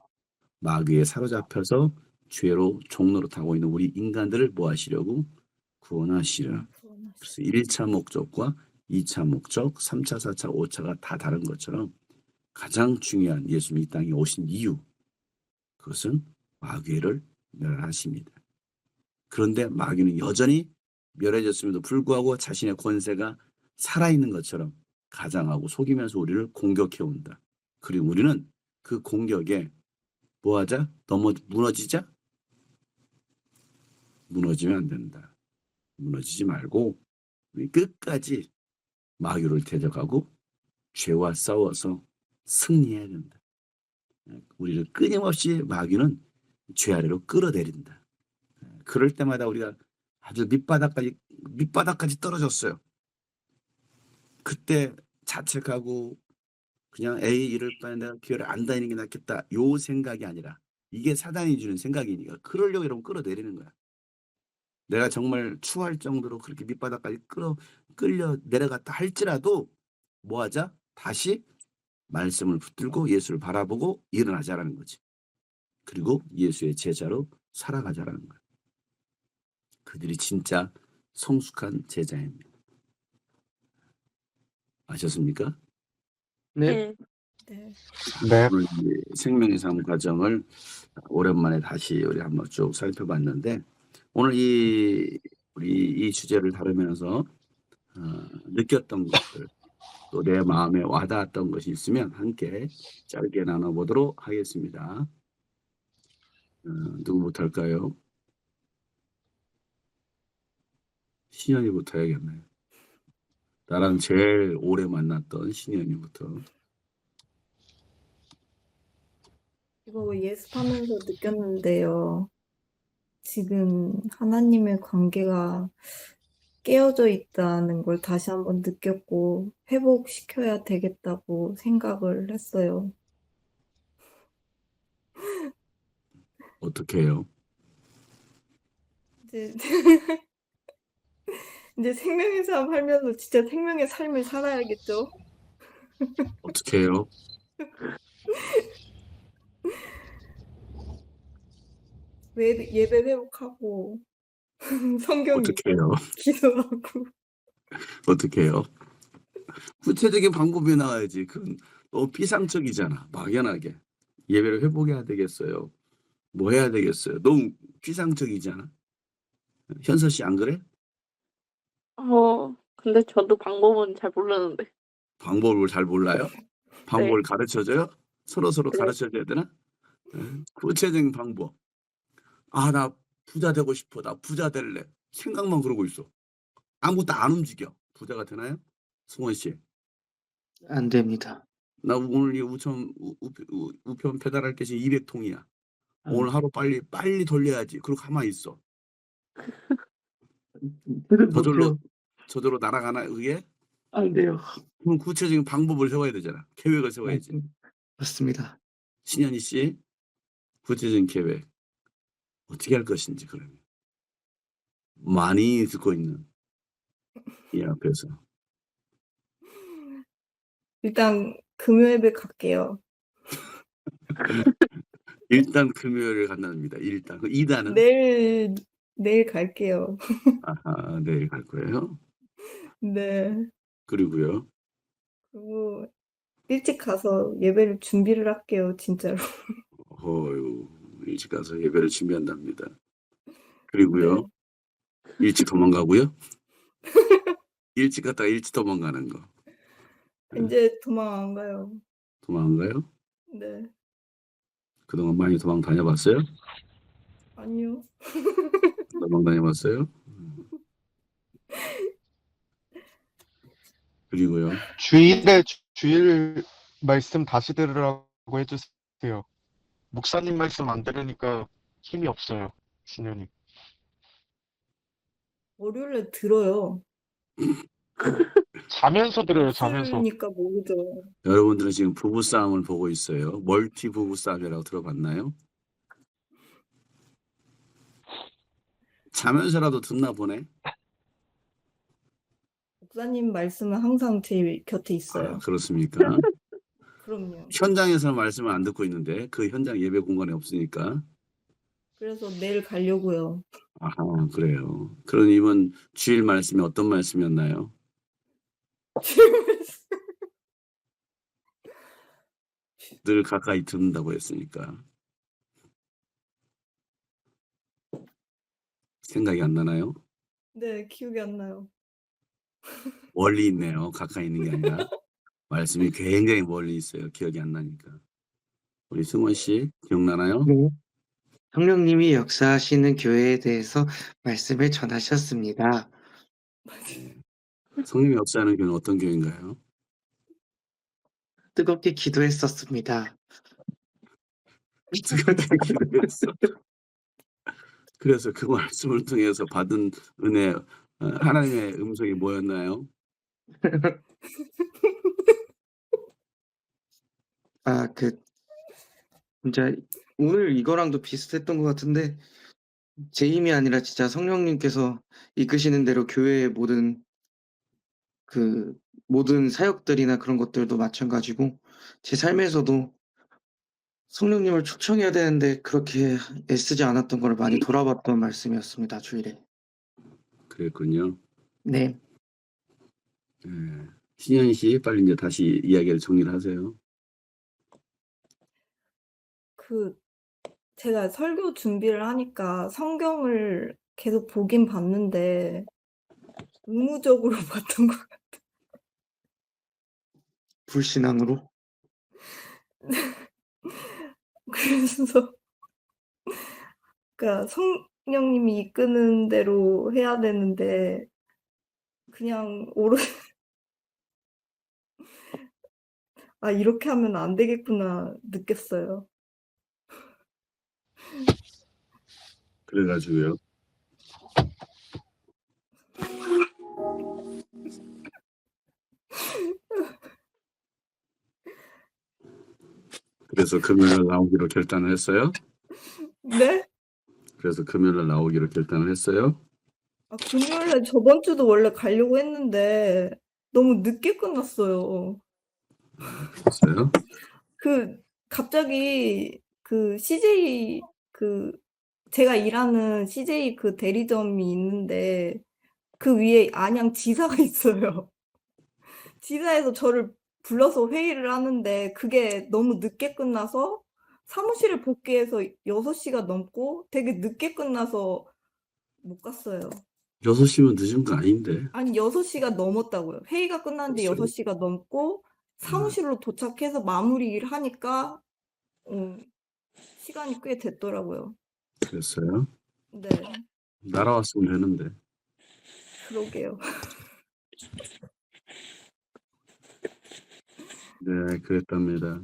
마귀에 사로잡혀서 죄로 종로로 타고 있는 우리 인간들을 뭐 하시려고? 구원하시려. 그래서 1차 목적과 2차 목적, 3차, 4차, 5차가 다 다른 것처럼 가장 중요한 예수님이 이 땅에 오신 이유, 그것은 마귀를 멸하십니다. 그런데 마귀는 여전히 멸해졌음에도 불구하고 자신의 권세가 살아있는 것처럼 가장하고 속이면서 우리를 공격해온다. 그리고 우리는 그 공격에 뭐하자? 무너지자? 무너지면 안 된다. 무너지지 말고 우리 끝까지 마귀를 대적하고 죄와 싸워서 승리해야 된다. 우리를 끊임없이 마귀는 죄 아래로 끌어내린다. 그럴 때마다 우리가 아주 밑바닥까지 떨어졌어요. 그때 자책하고 그냥 에이 이럴 바에 내가 교회를 안 다니는 게 낫겠다. 요 생각이 아니라 이게 사단이 주는 생각이니까 그러려고 여러분 끌어내리는 거야. 내가 정말 추할 정도로 그렇게 밑바닥까지 끌려 내려갔다 할지라도 뭐하자? 다시 말씀을 붙들고 예수를 바라보고 일어나자라는 거지. 그리고 예수의 제자로 살아가자라는 거야. 그들이 진짜 성숙한 제자입니다. 아셨습니까? 네. 네. 네. 오늘 이 생명의 삶 과정을 오랜만에 다시 우리 한번 쭉 살펴봤는데, 오늘 우리 이 주제를 다루면서 느꼈던 것들, 또 내 마음에 와닿았던 것이 있으면 함께 짧게 나눠보도록 하겠습니다. 누구부터 할까요? 신현이부터 해야겠네요. 나랑 제일 오래 만났던 신현이부터. 이거 예습하면서 느꼈는데요. 지금 하나님의 관계가 깨어져 있다는 걸 다시 한번 느꼈고 회복시켜야 되겠다고 생각을 했어요. 어떻게 해요? 이제 이제 생명의 삶 하면서 진짜 생명의 삶을 살아야겠죠? 어떻게 해요? 예배 회복하고 성경 어떻게 해요? 기도하고 어떻게 해요? 구체적인 방법이 나와야지. 그건 너무 피상적이잖아. 막연하게. 예배를 회복해야 되겠어요. 뭐 해야 되겠어요. 너무 피상적이잖아. 현서 씨 안 그래? 근데 저도 방법은 잘 모르는데. 방법을 잘 몰라요? 방법을 네. 가르쳐줘요? 서로 네. 가르쳐줘야 되나? 구체적인 방법. 아, 나 부자 되고 싶어. 나 부자 될래. 생각만 그러고 있어. 아무것도 안 움직여. 부자가 되나요? 승원 씨. 안 됩니다. 나 오늘 이 우편 배달할 게 지금 200통이야. 오늘 하루 빨리 돌려야지. 그리고 가만히 있어. 저절로 날아가나 그게? 안 돼요. 그럼 구체적인 방법을 세워야 되잖아. 계획을 세워야지. 맞습니다. 신현희 씨, 구체적인 계획 어떻게 할 것인지. 그러면 많이 듣고 있는 이 앞에서 일단 금요예배 갈게요. 일단 금요일을 간답니다. 일단 그 2단은 내일 갈게요. 아하, 내일 갈 거예요. 네. 그리고요. 그리고 일찍 가서 예배를 준비를 할게요, 진짜로. 어유 일찍 가서 예배를 준비한답니다. 그리고요. 네. 일찍 도망가고요. 일찍 갔다가 일찍 도망가는 거. 이제 도망 안 가요. 도망 안 가요? 네. 그동안 많이 도망 다녀봤어요? 아니요. 도망다녀봤어요? 그리고요. 주일 말씀 다시 들으라고 해주세요. 목사님 말씀 안 들으니까 힘이 없어요, 신현이. 월요일에 들어요. 자면서 들어요, 자면서. 없으니까 모르죠. 여러분들은 지금 부부싸움을 보고 있어요. 멀티 부부싸움이라고 들어봤나요? 자면서라도 듣나 보네. 목사님 말씀은 항상 제 곁에 있어요. 아, 그렇습니까? 그럼요. 현장에서는 말씀을 안 듣고 있는데 그 현장 예배 공간에 없으니까. 그래서 내일 가려고요. 아하, 그래요. 그럼 이번 주일 말씀이 어떤 말씀이었나요? 늘 가까이 듣는다고 했으니까. 생각이 안 나나요? 네, 기억이 안 나요. 멀리 있네요. 가까이 있는 게 아니라. 말씀이 굉장히 멀리 있어요. 기억이 안 나니까. 우리 승원 씨 기억나나요? 네. 성령님이 역사하시는 교회에 대해서 말씀을 전하셨습니다. 성령의 역사하는 교회는 어떤 교회인가요? 뜨겁게 기도했었습니다. 뜨겁게 기도했어. 그래서 그 말씀을 통해서 받은 은혜, 하나님의 음성이 뭐였나요? 아, 진짜 오늘 이거랑도 비슷했던 것 같은데 제 힘이 아니라 진짜 성령님께서 이끄시는 대로 교회의 모든 사역들이나 그런 것들도 마찬가지고 제 삶에서도 성령님을 초청해야 되는데 그렇게 애쓰지 않았던 걸 많이 돌아봤던 말씀이었습니다, 주일에. 그랬군요. 네. 예. 신현 씨 빨리 이제 다시 이야기를 정리를 하세요. 제가 설교 준비를 하니까 성경을 계속 보긴 봤는데 의무적으로 봤던 것 같아요. 불신앙으로. 그래서 그러니까 성령님이 이끄는 대로 해야 되는데 그냥 오롯이 아, 이렇게 하면 안 되겠구나 느꼈어요. 그래가지고요. 그래서 금요일 나오기로 결단을 했어요? 네? 그래서 금요일 나오기로 결단을 했어요? 아, 금요일에 저번 주도 원래 가려고 했는데 너무 늦게 끝났어요. 됐어요? 갑자기 CJ 제가 일하는 CJ 대리점이 있는데 그 위에 안양 지사가 있어요. 지사에서 저를 불러서 회의를 하는데 그게 너무 늦게 끝나서 사무실에 복귀해서 6시가 넘고 되게 늦게 끝나서 못 갔어요. 6시면 늦은 거 아닌데. 아니 6시가 넘었다고요. 회의가 끝났는데 됐어요. 6시가 넘고 사무실로 도착해서 마무리 일 하니까 시간이 꽤 됐더라고요. 그랬어요? 네, 날아왔으면 되는데. 그러게요. 네, 그랬답니다.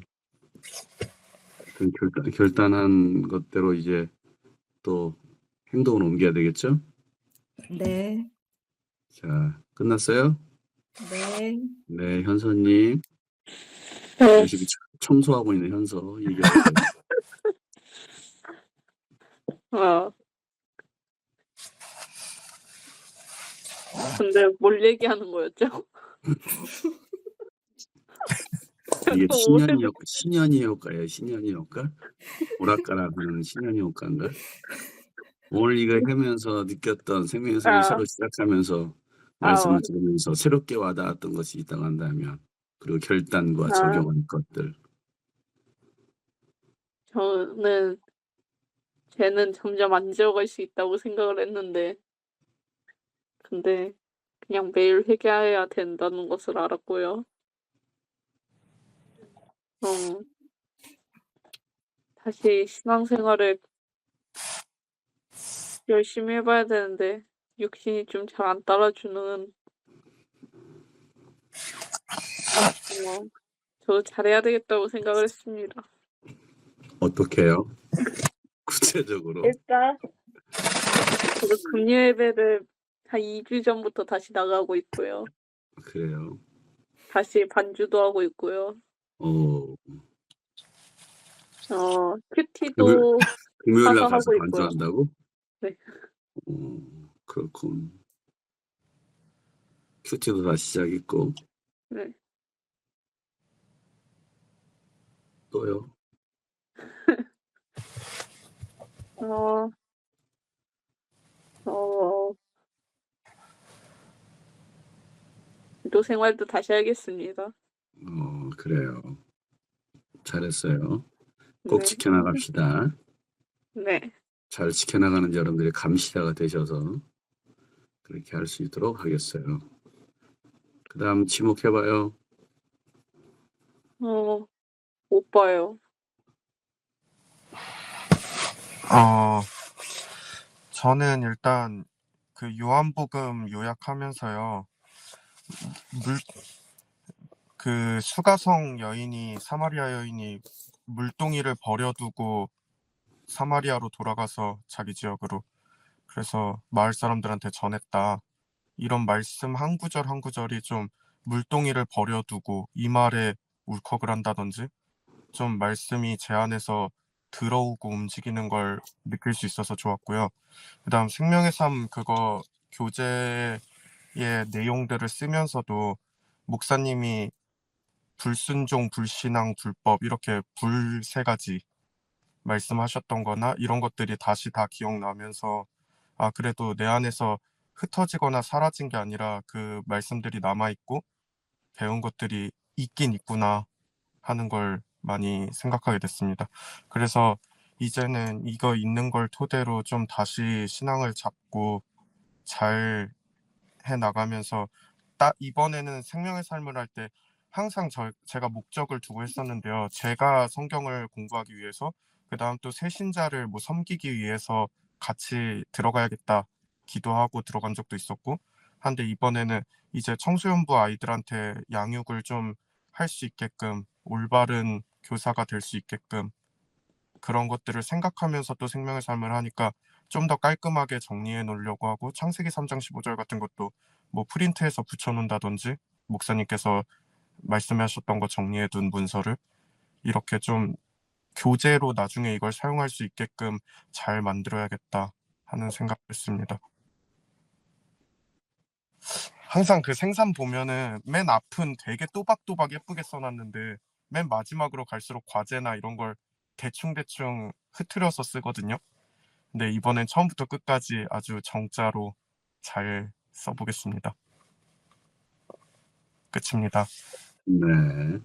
결단한 것대로 이제 또 행동을 옮겨야 되겠죠? 네, 자, 끝났어요? 네. 네, 현서님. 네. 열심히 청소하고 있는 현서 얘기하세요. 어. 근데 뭘 얘기하는 거였죠? 이게 또 신현이 효과예요. 신현이 효과? 오락가락 하는 신현이 효과인가? 오늘 이거 하면서 느꼈던 생명의 섭을 아. 새로 시작하면서 말씀을 들으면서 새롭게 와닿았던 것이 있다고 한다면, 그리고 결단과 적용한 것들. 저는 쟤는 점점 안 지워갈 수 있다고 생각을 했는데 근데 그냥 매일 회개해야 된다는 것을 알았고요. 다시 신앙생활을 열심히 해봐야 되는데 육신이 좀 잘 안 따라주는. 저도 잘해야 되겠다고 생각을 했습니다. 어떻게요? 구체적으로. 일단 저도 금요 예배를 한 2주 전부터 다시 나가고 있고요. 그래요. 다시 반주도 하고 있고요. 어, 큐티도 금요일 날 가서 가서 하고 있고요. 반주한다고? 네. 그렇군. 큐티도 다시 시작했고, 네. 또요? 어, 기도 생활도 다시 하겠습니다. 그래요. 잘했어요. 꼭 네. 지켜나갑시다. 네. 잘 지켜나가는 여러분들이 감시자가 되셔서 그렇게 할 수 있도록 하겠어요. 그 다음 지목해봐요. 못 봐요. 저는 일단 그 요한복음 요약하면서요. 그 수가성 여인이 사마리아 여인이 물동이를 버려두고 사마리아로 돌아가서 자기 지역으로 그래서 마을 사람들한테 전했다. 이런 말씀 한 구절 한 구절이 좀 물동이를 버려두고 이 말에 울컥을 한다든지 좀 말씀이 제 안에서 들어오고 움직이는 걸 느낄 수 있어서 좋았고요. 그다음 생명의 삶 그거 교재의 내용들을 쓰면서도 목사님이 불순종, 불신앙, 불법 이렇게 불 세 가지 말씀하셨던 거나 이런 것들이 다시 다 기억나면서 아 그래도 내 안에서 흩어지거나 사라진 게 아니라 그 말씀들이 남아있고 배운 것들이 있긴 있구나 하는 걸 많이 생각하게 됐습니다. 그래서 이제는 이거 있는 걸 토대로 좀 다시 신앙을 잡고 잘 해나가면서 이번에는 생명의 삶을 할 때 항상 제가 목적을 두고 했었는데요. 제가 성경을 공부하기 위해서 그 다음 또 새신자를 뭐 섬기기 위해서 같이 들어가야겠다 기도하고 들어간 적도 있었고 한데 이번에는 이제 청소년부 아이들한테 양육을 좀 할 수 있게끔 올바른 교사가 될 수 있게끔 그런 것들을 생각하면서 또 생명의 삶을 하니까 좀 더 깔끔하게 정리해 놓으려고 하고 창세기 3장 15절 같은 것도 뭐 프린트해서 붙여놓는다든지 목사님께서 말씀하셨던 거 정리해 둔 문서를 이렇게 좀 교재로 나중에 이걸 사용할 수 있게끔 잘 만들어야겠다 하는 생각을 했습니다. 항상 그 생산 보면은 맨 앞은 되게 또박또박 예쁘게 써놨는데 맨 마지막으로 갈수록 과제나 이런 걸 대충대충 흐트려서 쓰거든요. 근데 이번엔 처음부터 끝까지 아주 정자로 잘 써보겠습니다. 끝입니다. 네.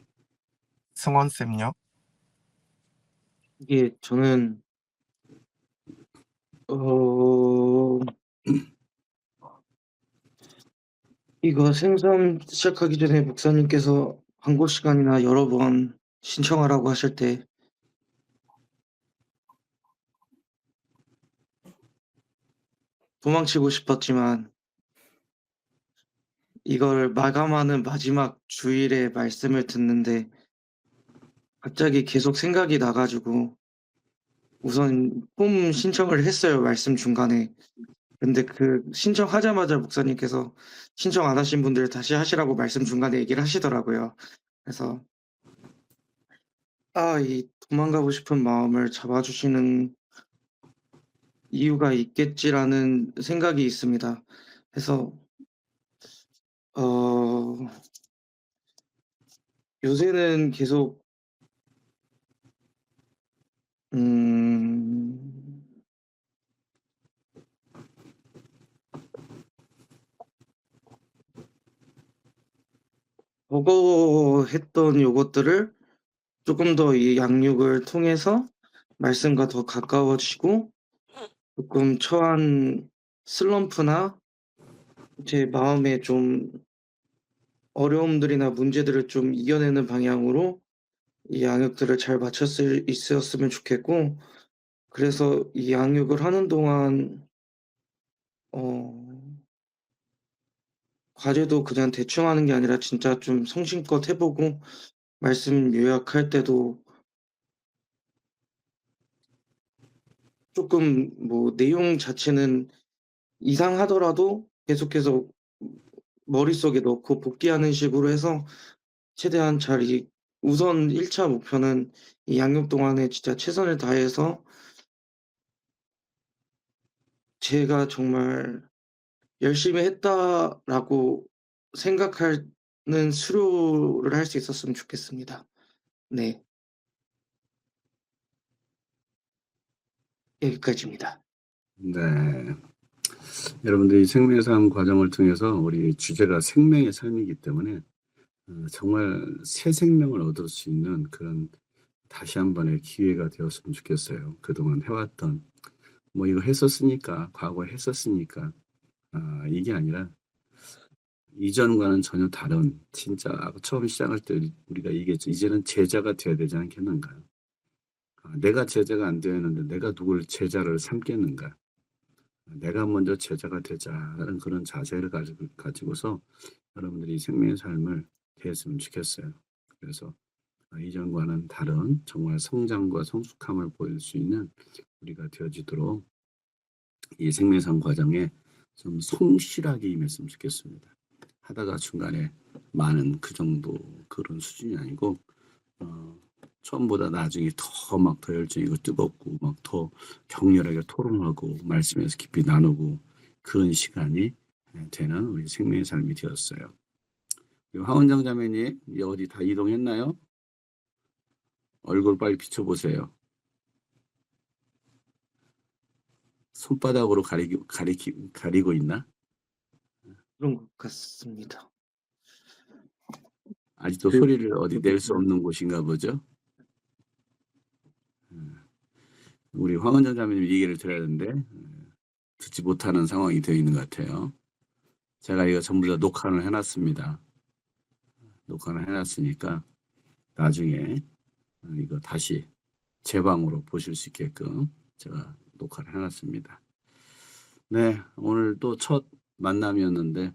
승원쌤요? 이게 저는 이거 생선 시작하기 전에 목사님께서 광고 시간이나 여러 번 신청하라고 하실 때 도망치고 싶었지만 이걸 마감하는 마지막 주일에 말씀을 듣는데 갑자기 계속 생각이 나가지고 우선 폼 신청을 했어요. 말씀 중간에. 근데 그 신청하자마자 목사님께서 신청 안 하신 분들 다시 하시라고 말씀 중간에 얘기를 하시더라고요. 그래서 이 도망가고 싶은 마음을 잡아주시는 이유가 있겠지라는 생각이 있습니다. 그래서 요새는 계속 버거워했던 요것들을 조금 더 이 양육을 통해서 말씀과 더 가까워지고 조금 처한 슬럼프나 제 마음에 좀 어려움들이나 문제들을 좀 이겨내는 방향으로 이 양육들을 잘 있었으면 좋겠고 그래서 이 양육을 하는 동안 과제도 그냥 대충 하는 게 아니라 진짜 좀 성심껏 해보고 말씀 요약할 때도 조금 뭐 내용 자체는 이상하더라도 계속해서 머릿속에 넣고 복기하는 식으로 해서 최대한 우선 1차 목표는 이 양육 동안에 진짜 최선을 다해서 제가 정말 열심히 했다라고 생각하는 수료를 할 수 있었으면 좋겠습니다. 네. 여기까지입니다. 네. 여러분들이 생명의 삶 과정을 통해서 우리 주제가 생명의 삶이기 때문에 정말 새 생명을 얻을 수 있는 그런 다시 한 번의 기회가 되었으면 좋겠어요. 그동안 해왔던 뭐 이거 했었으니까 과거에 했었으니까 이게 아니라 이전과는 전혀 다른 진짜 처음 시작할 때 우리가 얘기했죠. 이제는 제자가 되어야 되지 않겠는가. 내가 제자가 안 되었는데 내가 누굴 제자를 삼겠는가. 내가 먼저 제자가 되자라는 그런 자세를 가지고서 여러분들이 생명의 삶을 대했으면 좋겠어요. 그래서 이전과는 다른 정말 성장과 성숙함을 보일 수 있는 우리가 되어지도록 이 생명의 삶 과정에 좀 성실하게 임했으면 좋겠습니다. 하다가 중간에 많은 그 정도 그런 수준이 아니고 처음보다 나중에 더 열정이고 뜨겁고 막 더 격렬하게 토론하고 말씀에서 깊이 나누고 그런 시간이 되는 우리 생명의 삶이 되었어요. 황원장 자매님 어디 다 이동했나요? 얼굴 빨리 비춰보세요. 손바닥으로 가리고 있나? 그런 것 같습니다. 아직도 소리를 어디 낼 수 없는 곳인가 보죠? 우리 황원장 자매님 얘기를 들어야 하는데 듣지 못하는 상황이 되어 있는 것 같아요. 제가 이거 전부 다 녹화를 해놨습니다. 녹화를 해놨으니까 나중에 이거 다시 재방으로 보실 수 있게끔 제가 녹화를 해놨습니다. 네, 오늘 또 첫 만남이었는데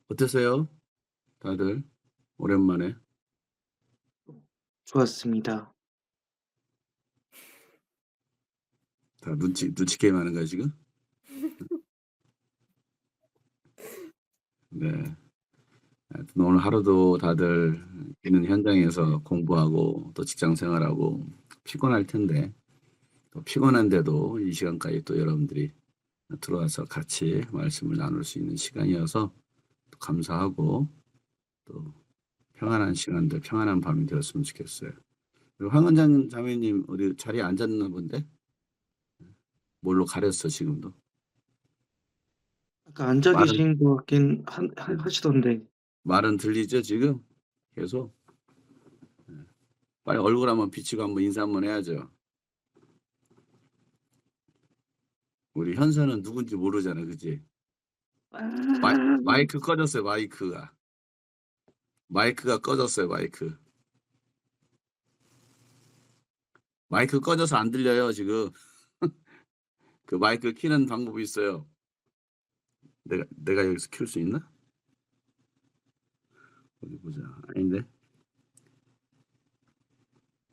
어떠세요? 다들 오랜만에. 좋았습니다. 다 눈치 게임 하는 거야 지금? 네. 하여튼 오늘 하루도 다들 있는 현장에서 공부하고 또 직장 생활하고 피곤할 텐데 또 피곤한데도 이 시간까지 또 여러분들이 들어와서 같이 말씀을 나눌 수 있는 시간이어서 또 감사하고 또 평안한 시간들 평안한 밤이 되었으면 좋겠어요. 그리고 황원장 자매님 어디 자리에 앉았나 본데? 뭘로 가렸어 지금도? 아까 앉아 말은- 계신 것 같긴 하시던데. 말은 들리죠 지금? 계속? 빨리 얼굴 한번 비치고 한번 인사 한번 해야죠. 우리 현서는 누군지 모르잖아, 그치? 마이크 꺼졌어요, 마이크가. 마이크가 꺼졌어요, 마이크. 마이크 꺼져서 안 들려요, 지금. 그 마이크 키는 방법이 있어요. 내가 여기서 킬 수 있나? 어디 보자. 아닌데.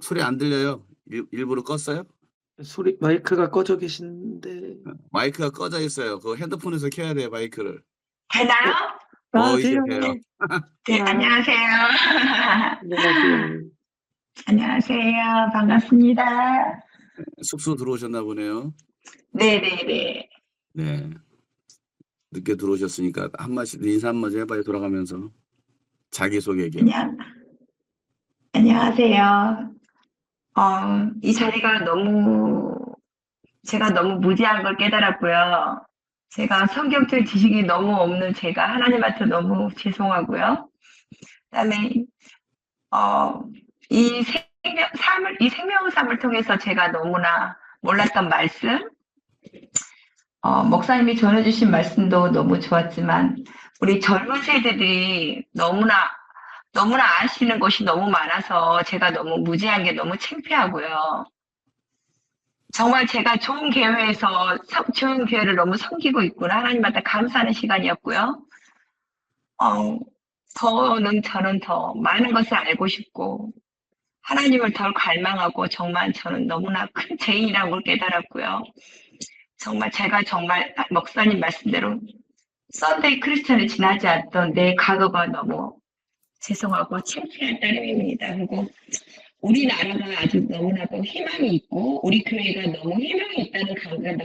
소리 안 들려요. 일부러 껐어요? 마이크가 꺼져 계신데. 마이크가 꺼져 있어요. 그 핸드폰에서 켜야 돼요, 마이크를. 되나요? 이제 돼요. 네, 안녕하세요. 안녕하세요. 안녕하세요. 반갑습니다. 숙소 들어오셨나 보네요. 네네네. 네. 늦게 들어오셨으니까 인사 한마디 해봐요, 돌아가면서. 자기소개 겸. 안녕하세요. 이 자리가 제가 너무 무지한 걸 깨달았고요. 제가 성경적 지식이 너무 없는 제가 하나님한테 너무 죄송하고요. 그다음에 이 생명의 삶을 통해서 제가 너무나 몰랐던 말씀, 목사님이 전해주신 말씀도 너무 좋았지만 우리 젊은 세대들이 너무나 아시는 것이 너무 많아서 제가 너무 무지한 게 너무 창피하고요. 정말 제가 좋은 좋은 교회를 너무 섬기고 있구나. 하나님한테 감사하는 시간이었고요. 저는 더 많은 것을 알고 싶고, 하나님을 더 갈망하고, 정말 저는 너무나 큰 죄인이라는 걸 깨달았고요. 제가 정말 목사님 말씀대로 썬데이 크리스천에 지나지 않던 내 과거가 너무 죄송하고 창피한 따름입니다. 그리고 우리나라가 아주 너무나도 희망이 있고, 우리 교회가 너무 희망이 있다는 감각이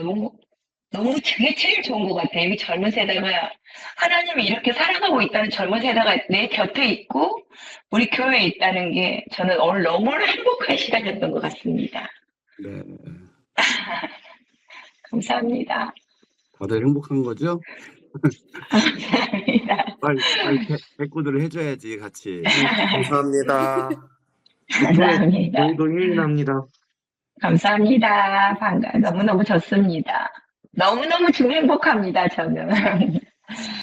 너무 그게 제일 좋은 것 같아요. 이 젊은 세대가 하나님이 이렇게 살아가고 있다는 젊은 세대가 내 곁에 있고 우리 교회에 있다는 게 저는 오늘 너무나 행복한 시간이었던 것 같습니다. 네. 감사합니다. 다들 행복한 거죠? 감사합니다. 빨리 백구들을 해줘야지 같이. 감사합니다. 감사합니다. 저희도 힘이 납니다. 감사합니다. 너무너무 좋습니다. 너무너무 지금 행복합니다, 저는.